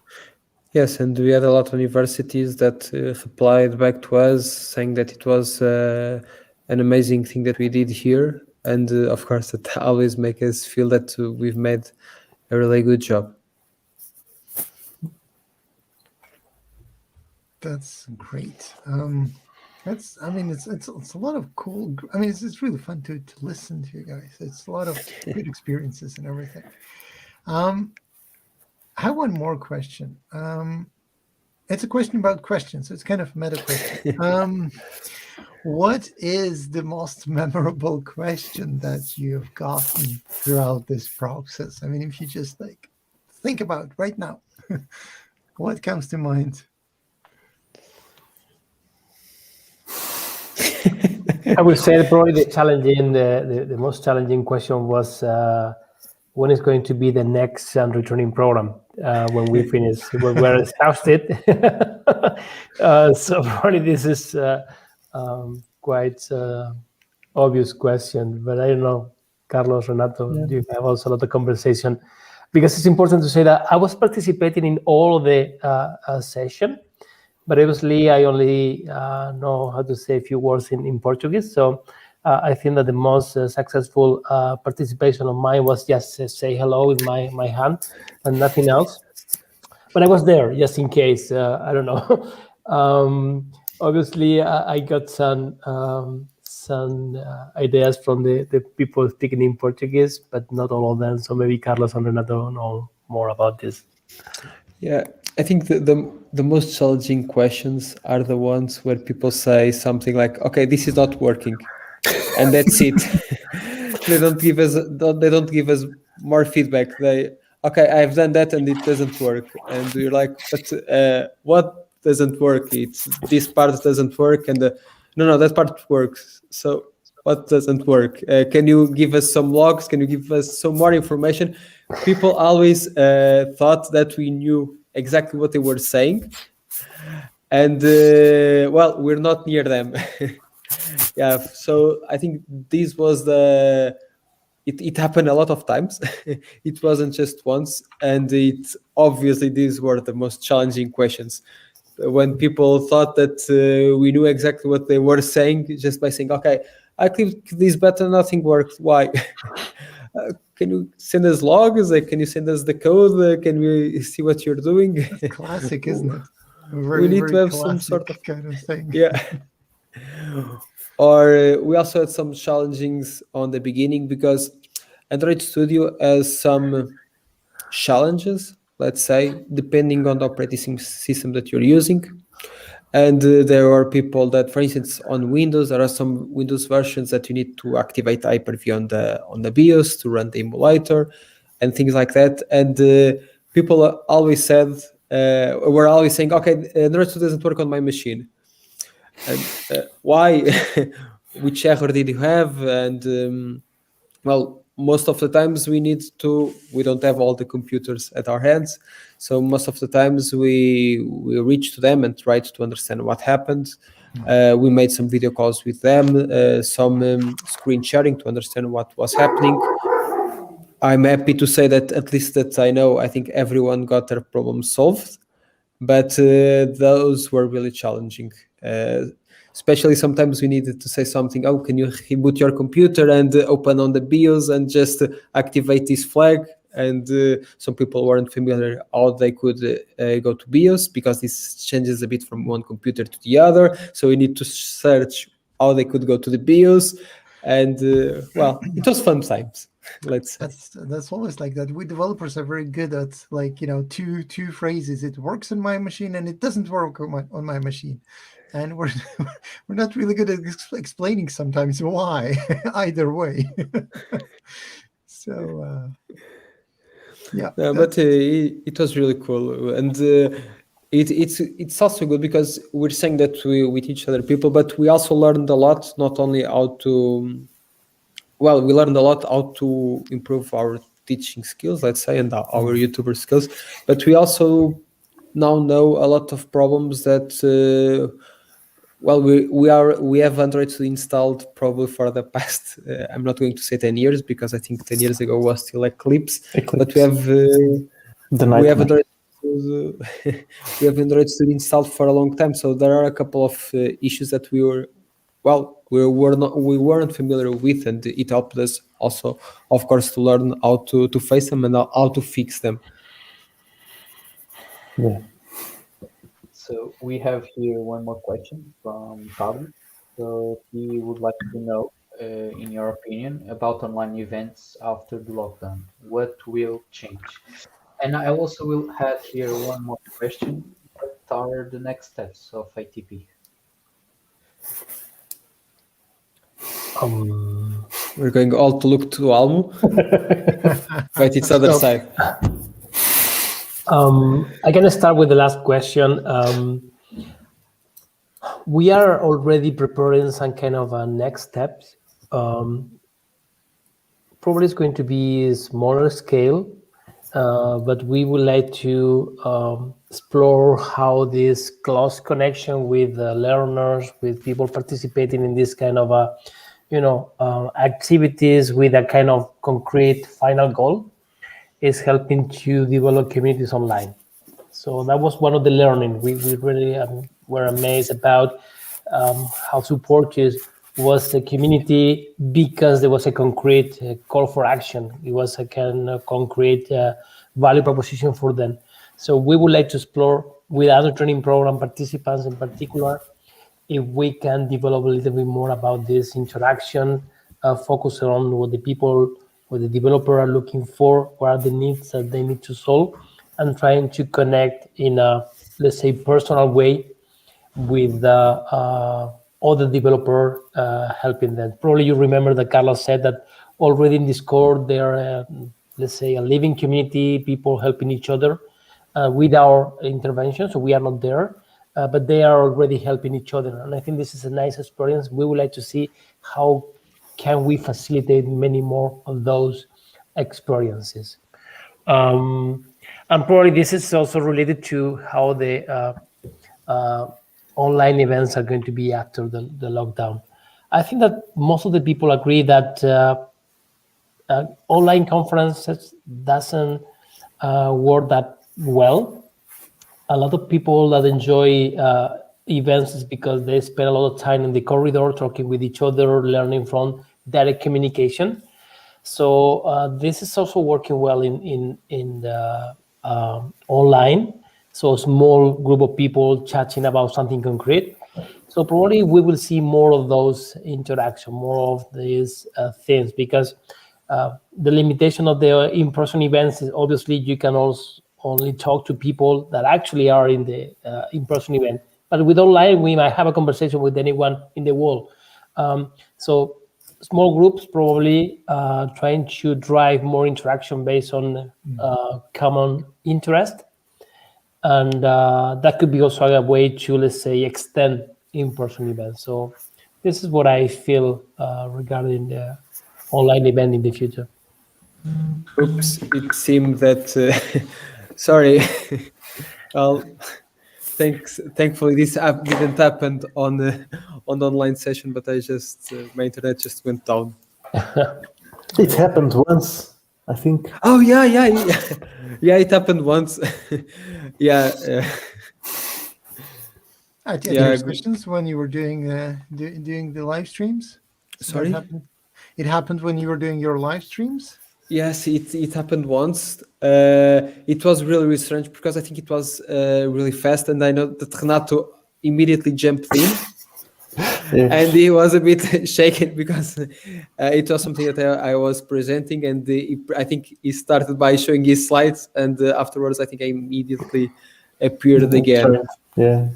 Yes, and we had a lot of universities that replied back to us saying that it was an amazing thing that we did here. And of course, that always makes us feel that we've made a really good job. That's great. It's a lot of cool. I mean, it's really fun to listen to you guys. It's a lot of good experiences and everything. I have one more question. It's a question about questions, so it's kind of a meta question. What is the most memorable question that you've gotten throughout this process? I mean, if you just think about right now, what comes to mind? I would say probably the most challenging question was when is going to be the next returning program when we finish, when we're exhausted. So probably this is quite obvious question, but I don't know, Carlos, Renato, you have also a lot of conversation, because it's important to say that I was participating in all of the session, but obviously I only know how to say a few words in Portuguese. So I think that the most successful participation of mine was just say hello with my hand and nothing else. But I was there just in case, I don't know. Obviously, I got some ideas from the people speaking in Portuguese, but not all of them. So maybe Carlos and Renato know more about this. Yeah, I think the most challenging questions are the ones where people say something like, "Okay, this is not working," and that's it. They don't give us more feedback. Okay, I've done that and it doesn't work, and you're like, but what doesn't work? It's this part doesn't work, and no, that part works. So what doesn't work? Can you give us some logs? Can you give us some more information? People always thought that we knew exactly what they were saying, and well, we're not near them. Yeah, so I think this was it happened a lot of times. It wasn't just once, and obviously these were the most challenging questions. When people thought that we knew exactly what they were saying just by saying, "Okay, I clicked this button, nothing worked. Why?" Can you send us logs? Can you send us the code? Can we see what you're doing? That's classic, isn't it? We need to have some sort of kind of thing. Yeah. Or we also had some challenges on the beginning because Android Studio has some challenges, let's say, depending on the operating system that you're using. And there are people that, for instance, on Windows, there are some Windows versions that you need to activate Hyper-V on the BIOS to run the emulator and things like that. And people always were always saying, "Okay, Android Studio doesn't work on my machine." And why? Which error did you have? And well, most of the times we don't have all the computers at our hands, so most of the times we reach to them and try to understand what happened. We made some video calls with them, some screen sharing to understand what was happening. I'm happy to say that at least that I think everyone got their problem solved, but those were really challenging. Especially sometimes we needed to say something, oh, can you reboot your computer and open on the BIOS and just activate this flag? And some people weren't familiar how they could go to BIOS, because this changes a bit from one computer to the other. So we need to search how they could go to the BIOS. And well, it was fun times, let's say. That's always like that. We developers are very good at, like, two phrases. It works on my machine and it doesn't work on my machine. And we're not really good at explaining sometimes why either way. So yeah, but it was really cool, and it's also good because we're saying that we teach other people, but we also learned a lot, not only how to, well, we learned a lot how to improve our teaching skills, let's say, and our YouTuber skills, but we also now know a lot of problems that well, we have Android installed probably for the past I'm not going to say 10 years, because I think 10 years ago was still Eclipse. But we have Android we have Android Studio installed for a long time, so there are a couple of issues that we weren't familiar with, and it helped us also, of course, to learn how to face them and how to fix them. Yeah. So we have here one more question from Pablo. So he would like to know, in your opinion, about online events after the lockdown. What will change? And I also will add here one more question. What are the next steps of ATP? We're going all to look to Almo, but it's other side. I can start with the last question. We are already preparing some kind of next steps. Probably it's going to be smaller scale, but we would like to explore how this close connection with learners, with people participating in this kind of activities with a kind of concrete final goal is helping to develop communities online. So that was one of the learning. We really were amazed about how supportive was the community, because there was a concrete call for action. It was a kind of concrete value proposition for them. So we would like to explore with other training program participants in particular, if we can develop a little bit more about this interaction, focus on what the people, what the developer are looking for, what are the needs that they need to solve, and trying to connect in a, let's say, personal way with other developer helping them. Probably you remember that Carlos said that already in Discord, there are, let's say, a living community, people helping each other with our intervention. So we are not there, but they are already helping each other. And I think this is a nice experience. We would like to see how can we facilitate many more of those experiences. And probably this is also related to how the online events are going to be after the lockdown. I think that most of the people agree that online conferences doesn't work that well. A lot of people that enjoy events is because they spend a lot of time in the corridor talking with each other, learning from direct communication. So this is also working well in the online. So a small group of people chatting about something concrete. So probably we will see more of those interaction, more of these things, because the limitation of the in-person events is obviously you can also only talk to people that actually are in the in-person event. But with online, we might have a conversation with anyone in the world. So small groups probably trying to drive more interaction based on common interest. And that could be also a way to, let's say, extend in-person events. So this is what I feel regarding the online event in the future. Oops, it seemed that. Sorry. Well, thankfully, this app didn't happen on the online session, but I just my internet just went down. It happened once, I think. Oh yeah, yeah. It happened once. Yeah, At yeah. your sessions when you were doing the live streams. So that Sorry. happened. It happened when you were doing your live streams. Yes, it happened once. It was really strange because I think it was really fast, and I know that Renato immediately jumped in, Yeah. and he was a bit shaken because it was something that I was presenting, and I think he started by showing his slides, and afterwards I think I immediately appeared again. Yeah.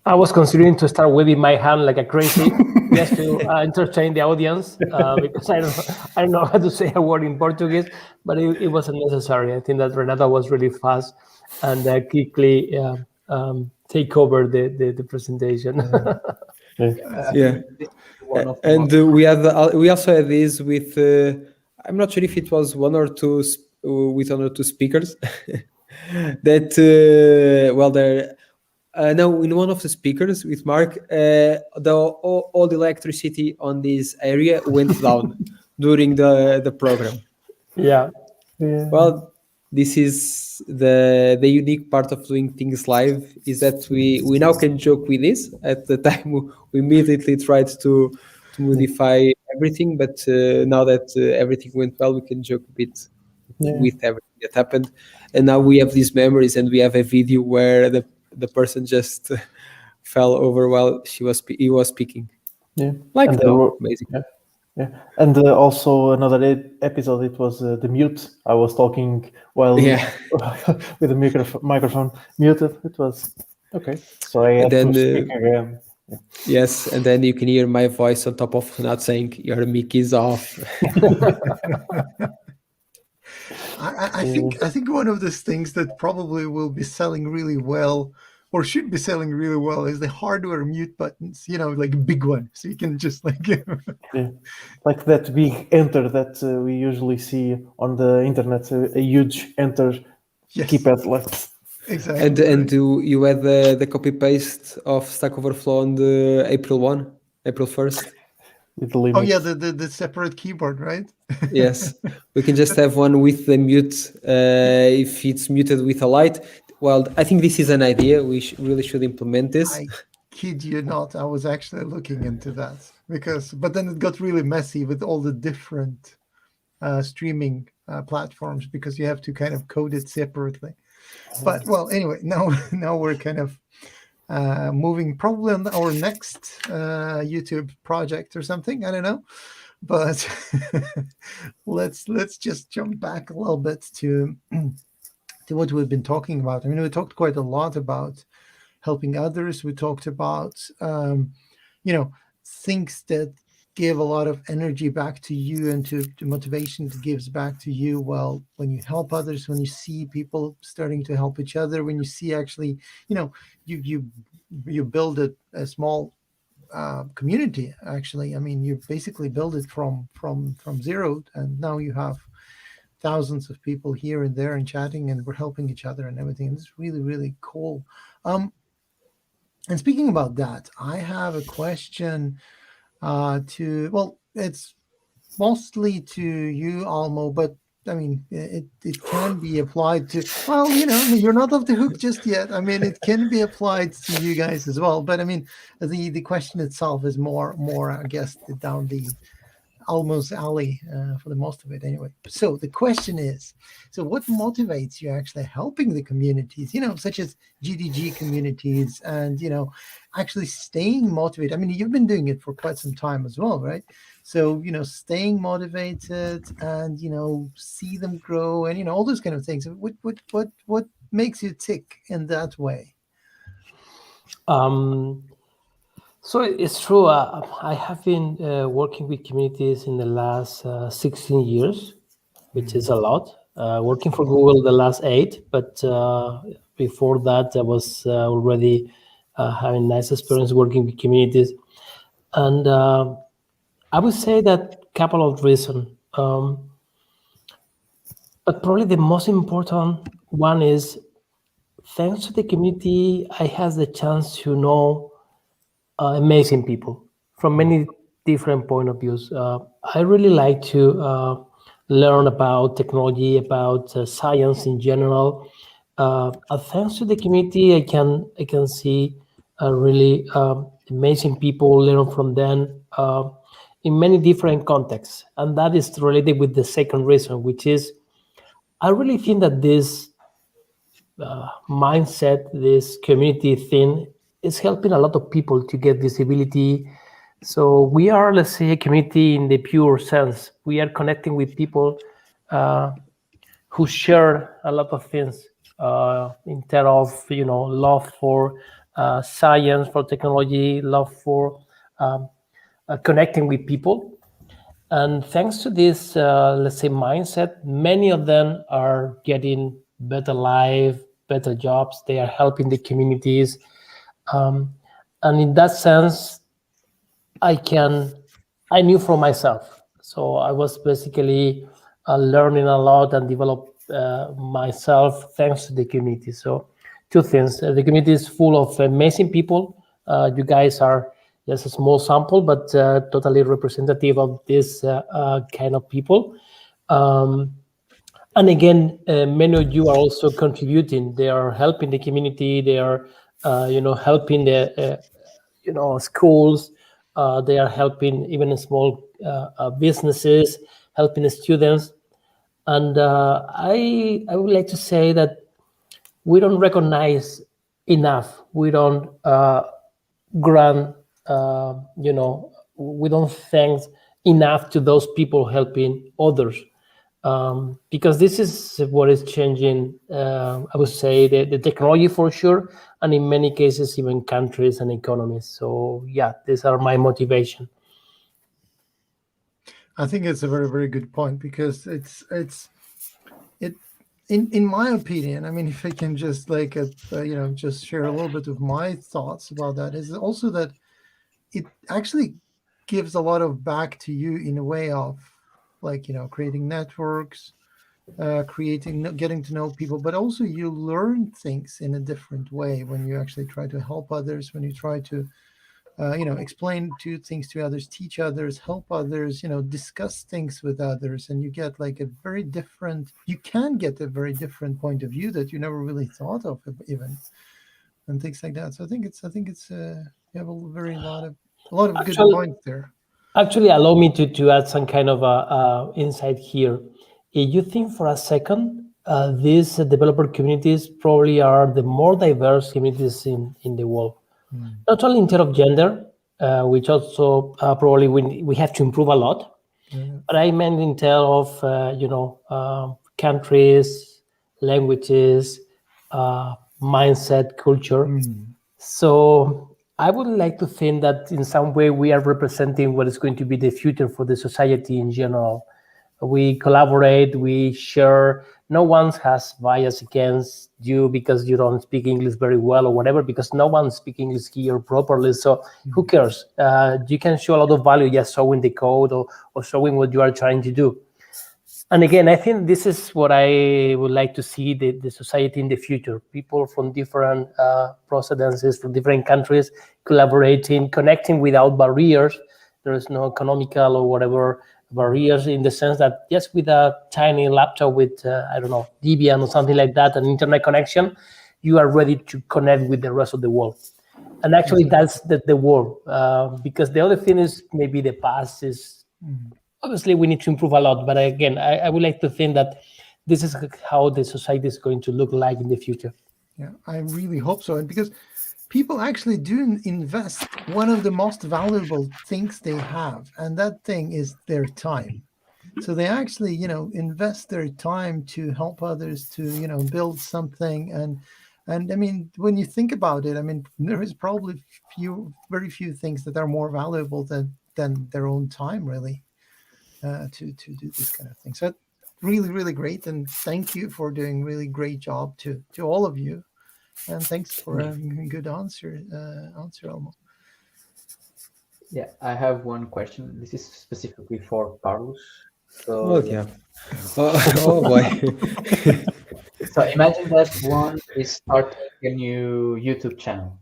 I was considering to start waving my hand like a crazy just to entertain the audience because I don't know how to say a word in Portuguese, but it wasn't necessary. I think that Renata was really fast and quickly take over the presentation. Yeah, One of the and most we also had this with I'm not sure if it was with 1 or 2 speakers that well there no, in one of the speakers with Mark all the electricity on this area went down during the program. Yeah. Well, this is the unique part of doing things live, is that we now can joke with this. At the time, we immediately tried to modify everything, but now that everything went well, we can joke a bit with everything that happened. And now we have these memories, and we have a video where the person just fell over while he was speaking. Yeah. Like And now, basically. Yeah. And also another episode, it was the mute. I was talking while Yeah. with the microphone muted. It was okay. So I had then, to speak again. Yes, and then you can hear my voice on top of not saying your mic is off. I think one of those things that probably will be selling really well or should be selling really well is the hardware mute buttons, like a big one. So you can just like Yeah. Like that big enter that we usually see on the internet, a huge enter yes, keypad left. exactly. And you had the copy paste of Stack Overflow on the April 1st. With the Oh yeah, limits. the separate keyboard, right? Yes, we can just have one with the mute if it's muted with a light. Well, I think this is an idea. We really should implement this. I kid you not, I was actually looking into that but then it got really messy with all the different streaming platforms because you have to kind of code it separately. But well, anyway, now we're kind of moving probably on our next YouTube project or something. I don't know, but let's just jump back a little bit to what we've been talking about. I mean, we talked quite a lot about helping others. We talked about things that give a lot of energy back to you and to motivation that gives back to you. Well, when you help others, when you see people starting to help each other, when you see actually, you build a small community. Actually, I mean, you basically build it from zero, and now you have thousands of people here and there and chatting, and we're helping each other and everything. And it's really, really cool. And speaking about that, I have a question it's mostly to you, Almo, but I mean, it can be applied to, you're not off the hook just yet. I mean, it can be applied to you guys as well. But I mean, the question itself is more, I guess, down the Almo's alley for the most of it anyway. So the question is, so what motivates you actually helping the communities, such as GDG communities and, actually staying motivated? I mean, you've been doing it for quite some time as well, right? So, staying motivated and, see them grow and, all those kind of things. What makes you tick in that way? So it's true. I have been working with communities in the last 16 years, which is a lot. Working for Google the last 8, but before that, I was already having nice experience working with communities. And I would say that couple of reasons. But probably the most important one is, thanks to the community, I had the chance to know amazing people from many different point of views. I really like to learn about technology, about science in general. Thanks to the community, I can see really amazing people, learn from them in many different contexts, and that is related with the second reason, which is I really think that this mindset, this community thing, is helping a lot of people to get visibility. So we are, let's say, a community in the pure sense. We are connecting with people who share a lot of things in terms of, love for science, for technology, love for connecting with people. And thanks to this, let's say, mindset, many of them are getting better life, better jobs. They are helping the communities. And in that sense, I knew for myself. So I was basically learning a lot and develop myself thanks to the community. So two things: the community is full of amazing people. You guys are just a small sample, but totally representative of this kind of people. Um, and again, many of you are also contributing. They are helping the community. They are, helping the schools. They are helping even small businesses, helping the students. And I would like to say that we don't recognize enough. We don't grant, we don't thank enough to those people helping others. Because this is what is changing, I would say, the technology for sure, and in many cases, even countries and economies. So, yeah, these are my motivation. I think it's a very, very good point, because it in my opinion, I mean, if I can just just share a little bit of my thoughts about that, is also that it actually gives a lot of back to you in a way of, creating networks, getting to know people, but also you learn things in a different way when you actually try to help others, when you try to explain things to others, teach others, help others, discuss things with others, and you get like a very different, you can get a very different point of view that you never really thought of even, and things like that. So I think it's you have a lot of good Actually, points there. Actually, allow me to add some kind of insight here. If you think for a second, these developer communities probably are the more diverse communities in the world. Not only in terms of gender, which also probably we have to improve a lot, Yeah. but I meant in terms of countries, languages, mindset, culture. So I would like to think that in some way we are representing what is going to be the future for the society in general. We collaborate, we share. No one has bias against you because you don't speak English very well or whatever, because no one speaks English here properly. So who cares? You can show a lot of value just showing the code or showing what you are trying to do. And again, I think this is what I would like to see the society in the future. People from different procedences, from different countries, collaborating, connecting without barriers. There is no economical or whatever barriers, in the sense that, yes, with a tiny laptop with, I don't know, Debian or something like that, an internet connection, you are ready to connect with the rest of the world. And actually, that's the world. Because the other thing is maybe the past is, obviously we need to improve a lot, but again, I would like to think that this is how the society is going to look like in the future. Yeah, I really hope so. And because people actually do invest one of the most valuable things they have, and that thing is their time. So they actually, invest their time to help others to, build something. And I mean, when you think about it, I mean, there is probably very few things that are more valuable than their own time, really, to do this kind of thing. So really, really great, and thank you for doing really great job to all of you. And thanks for a good answer, Elmo. Yeah, I have one question. This is specifically for Carlos. So Oh yeah. yeah. Oh boy. So imagine that one is starting a new YouTube channel,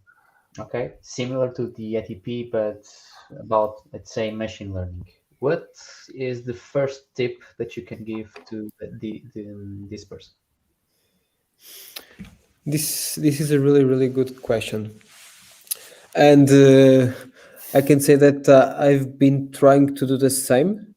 okay, similar to the ATP, but about, let's say, machine learning. What is the first tip that you can give to this person? This is a really good question, and I can say that I've been trying to do the same,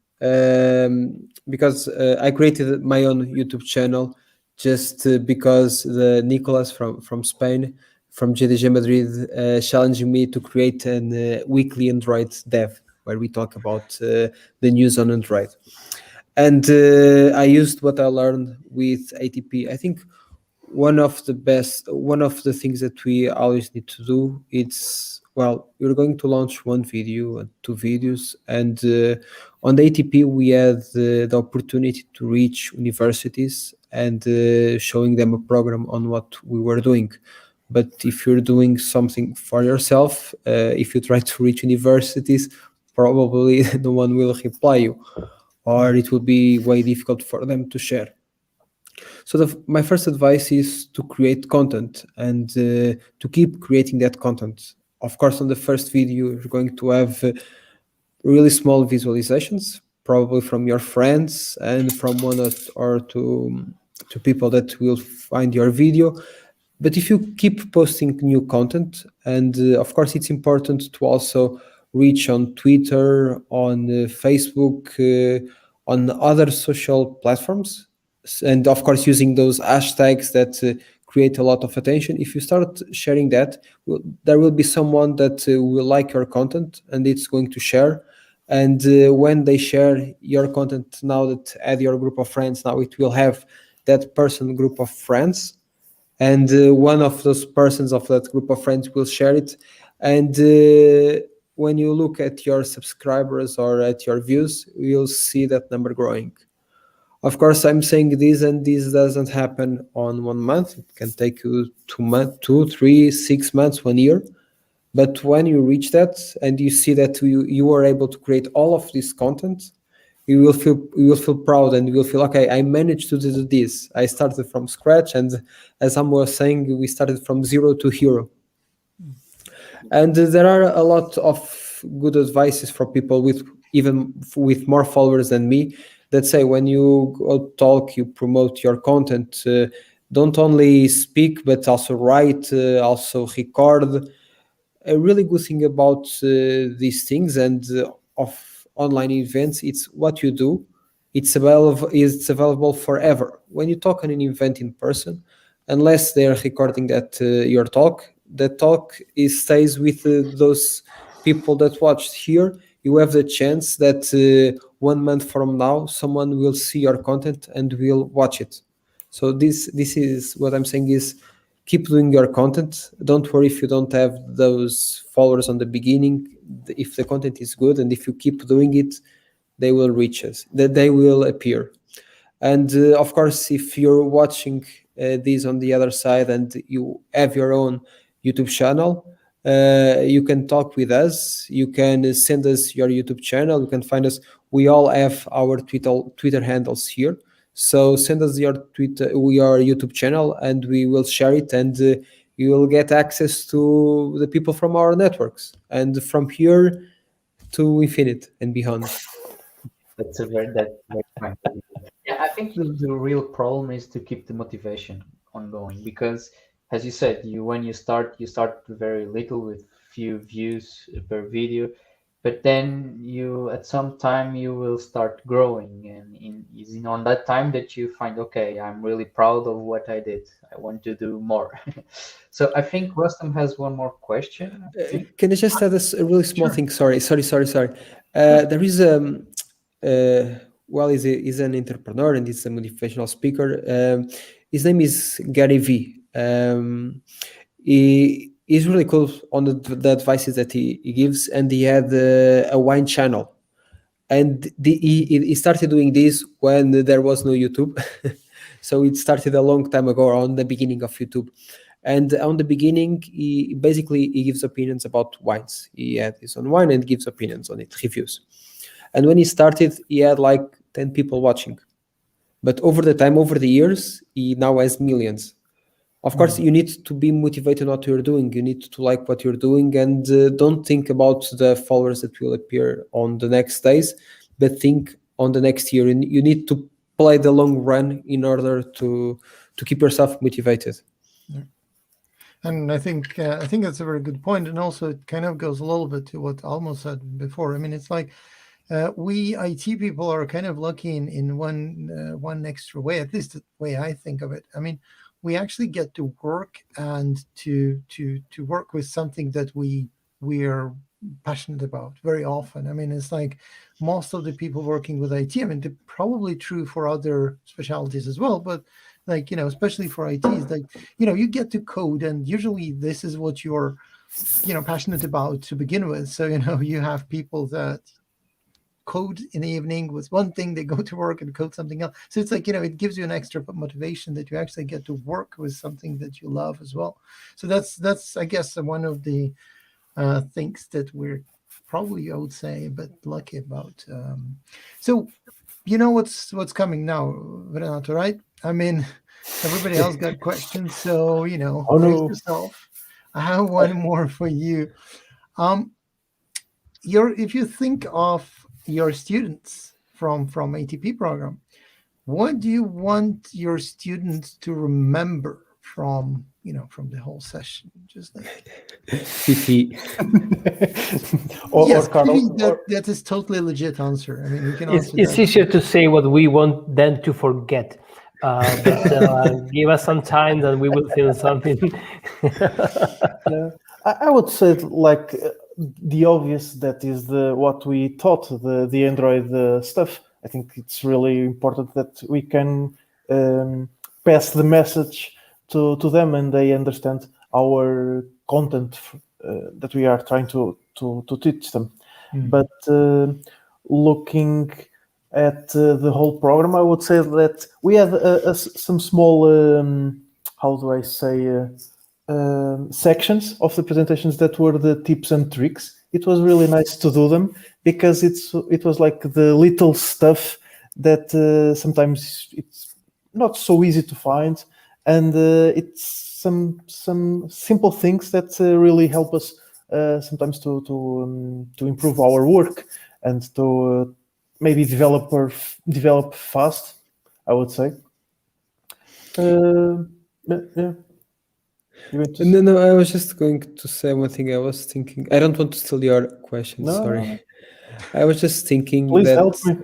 because I created my own YouTube channel just because the Nicolas from Spain, from JDG Madrid, challenging me to create an weekly Android dev where we talk about the news on Android. And I used what I learned with ATP. I think one of the things that we always need to do, it's, well, we're going to launch one video and two videos, and on the ATP we had the opportunity to reach universities and showing them a program on what we were doing. But if you're doing something for yourself, if you try to reach universities, probably no one will reply you, or it will be way difficult for them to share. So my first advice is to create content and to keep creating that content. Of course, on the first video, you're going to have really small visualizations, probably from your friends and from one or two people that will find your video. But if you keep posting new content, and of course, it's important to also reach on Twitter, on Facebook, on other social platforms, and of course, using those hashtags that create a lot of attention. If you start sharing that, there will be someone that will like your content and it's going to share. And when they share your content, now that add your group of friends, now it will have that person group of friends, and one of those persons of that group of friends will share it. And when you look at your subscribers or at your views, you'll see that number growing. Of course, I'm saying this, and this doesn't happen on 1 month. It can take you 2 months, 2, 3, 6 months, 1 year. But when you reach that and you see that you are able to create all of this content, you will feel proud, and you will feel, okay, I managed to do this. I started from scratch, and as Sam was saying, we started from zero to hero. And there are a lot of good advices for people with even with more followers than me, that say when you go talk, you promote your content, don't only speak but also write, also record. A really good thing about these things and of online events, it's what you do. It's available forever. When you talk on an event in person, unless they are recording your talk, the talk stays with those people that watched. Here you have the chance that 1 month from now someone will see your content and will watch it. So this is what I'm saying is, keep doing your content. Don't worry if you don't have those followers on the beginning. If the content is good and if you keep doing it, they will reach us, that they will appear. And of course, if you're watching this on the other side and you have your own YouTube channel, you can talk with us. You can send us your YouTube channel. You can find us. We all have our Twitter handles here. So send us your your YouTube channel, and we will share it, and you will get access to the people from our networks, and from here to infinite and beyond. That's very kind. Yeah, I think the real problem is to keep the motivation ongoing, because, as you said, you start very little with few views per video, but then you at some time you will start growing, and is in on that time that you find, okay, I'm really proud of what I did. I want to do more. So I think Rustam has one more question, I think. Can I just add a really small Sure. thing? Sorry. There is well, he's an entrepreneur and he's a motivational speaker. His name is Gary V. He's really cool on the advices that he gives, and he had a wine channel, and he started doing this when there was no YouTube. So it started a long time ago, on the beginning of YouTube. And on the beginning, he gives opinions about wines. He had his own wine and gives opinions on it, reviews. And when he started, he had like 10 people watching. But over the years, he now has millions. Of course, you need to be motivated in what you're doing. You need to like what you're doing, and don't think about the followers that will appear on the next days, but think on the next year. And you need to play the long run in order to keep yourself motivated. And I think that's a very good point, and also it kind of goes a little bit to what Almo said before. I mean, it's like we IT people are kind of lucky in one extra way, at least the way I think of it. I mean, we actually get to work and to work with something that we are passionate about very often. I mean, it's like most of the people working with IT, I mean, they're probably true for other specialties as well, but like, especially for IT, it's like, you get to code, and usually this is what you're, passionate about to begin with. So, you have people that code in the evening with one thing, they go to work and code something else. So it's like, it gives you an extra motivation that you actually get to work with something that you love as well. So that's I guess one of the things that we're probably, I would say, a bit lucky about. So what's coming now, Renato, right? I mean, everybody else got questions, so brace yourself. I have one more for you. If you think of your students from ATP program, what do you want your students to remember from the whole session? Just like Fifi. yes, Carlos, that is totally legit answer. I mean, you can It's, answer it's that. easier to say what we want than to forget. But give us some time, and we will feel something. I would say like the obvious, that is what we taught, the Android stuff. I think it's really important that we can pass the message to them, and they understand our content that we are trying to teach them. But looking at the whole program, I would say that we had some small, how do I say, sections of the presentations that were the tips and tricks. It was really nice to do them, because it was like the little stuff that sometimes it's not so easy to find, and it's some simple things that really help us sometimes to improve our work and to maybe develop fast, I would say. Yeah. No, I was just going to say one thing. I was thinking, I don't want to steal your question, sorry. No. I was just thinking Please that help me.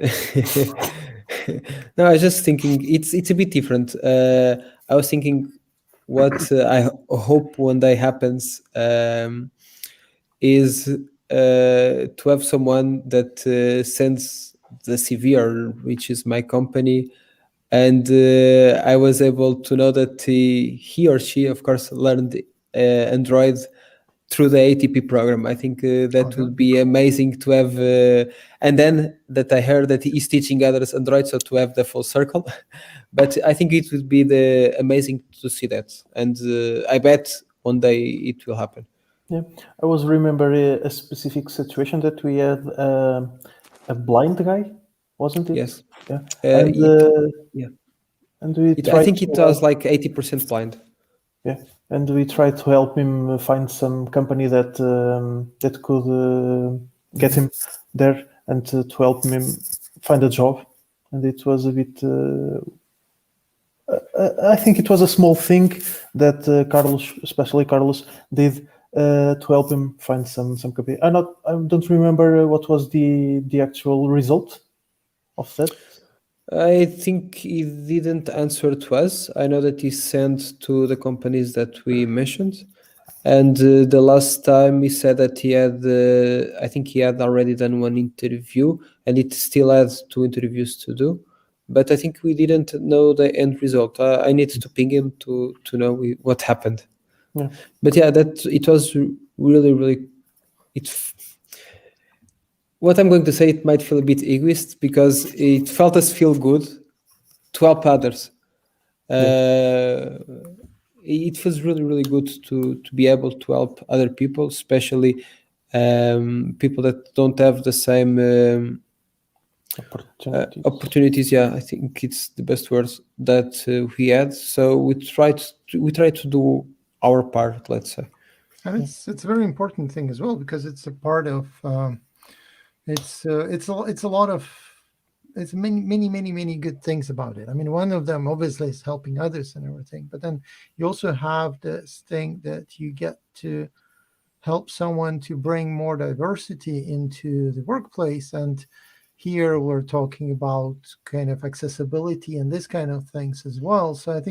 no, I was just thinking it's a bit different. I was thinking what I hope one day happens is to have someone that sends the CV, or which is my company, and I was able to know that he or she, of course, learned Android through the ATP program. I think that would be amazing to have. And then that I heard that he's teaching others Android, so to have the full circle. But I think it would be amazing to see that, and I bet one day it will happen. Yeah, I was remember a specific situation that we had a blind guy, wasn't it? Yes. Yeah, Yeah. and we I think it was like 80% blind. Yeah, and we tried to help him find some company that that could get him there, and to help him find a job. And it was a bit. I think it was a small thing that Carlos, especially Carlos, did to help him find some company. I don't remember what was the actual result of that. I think he didn't answer to us. I know that he sent to the companies that we mentioned, and the last time he said that he had, I think he had already done one interview, and it still has 2 interviews to do. But I think we didn't know the end result. I need to ping him to know what happened. Yeah. But yeah, that it was really. What I'm going to say, it might feel a bit egoist, because it felt us feel good to help others. It feels really good to be able to help other people, especially people that don't have the same opportunities. Yeah, I think it's the best words that we had. So we try to do our part, let's say. And it's a very important thing as well, because it's a part of it's a lot of, it's many good things about it. I mean, one of them obviously is helping others and everything, but then you also have this thing that you get to help someone to bring more diversity into the workplace. And here we're talking about kind of accessibility and this kind of things as well. So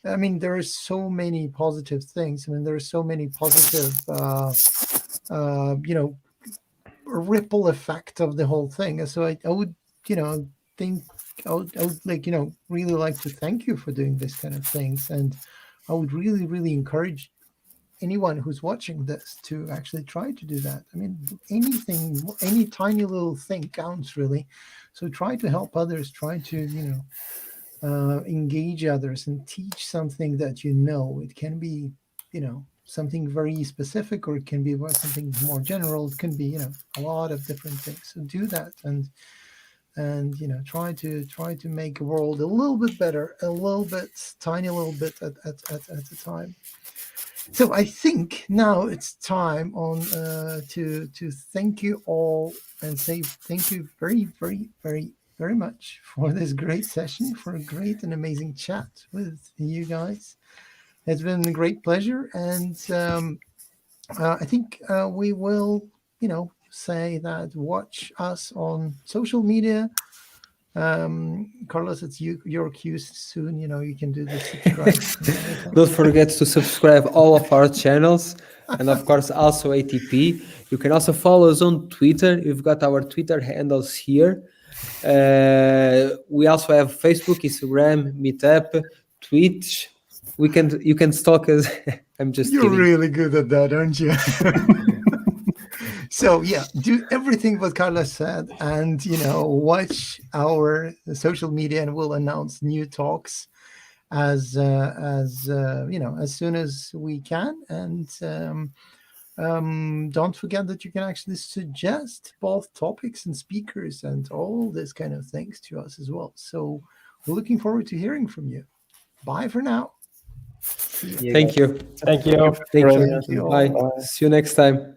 I mean, there are so many positive things. I mean, there are so many positive, ripple effect of the whole thing. So I would, think I would like, really like to thank you for doing this kind of things. And I would really encourage anyone who's watching this to actually try to do that. I mean, anything, any tiny little thing counts, really. So try to help others, try to, engage others and teach something that you know. It can be, something very specific, or it can be something more general. It can be, a lot of different things. So do that, and try to make the world a little bit better, a little bit, tiny little bit at a time. So I think now it's time to thank you all and say thank you very much for this great session, for a great and amazing chat with you guys. It's been a great pleasure, and I think we will, say that watch us on social media. Carlos, it's your cues soon. You can do the subscribe. Don't forget to subscribe all of our channels, and of course also ATP. You can also follow us on Twitter. We've got our Twitter handles here. We also have Facebook, Instagram, Meetup, Twitch. You can stalk us. I'm just You're kidding. really good at that, aren't you? So yeah, do everything what Carlos said, and watch our social media, and we'll announce new talks as soon as we can. And don't forget that you can actually suggest both topics and speakers and all this kind of things to us as well. So we're looking forward to hearing from you. Bye for now. Thank you. Thank you. Thank Thank you you. all. Bye. See you next time.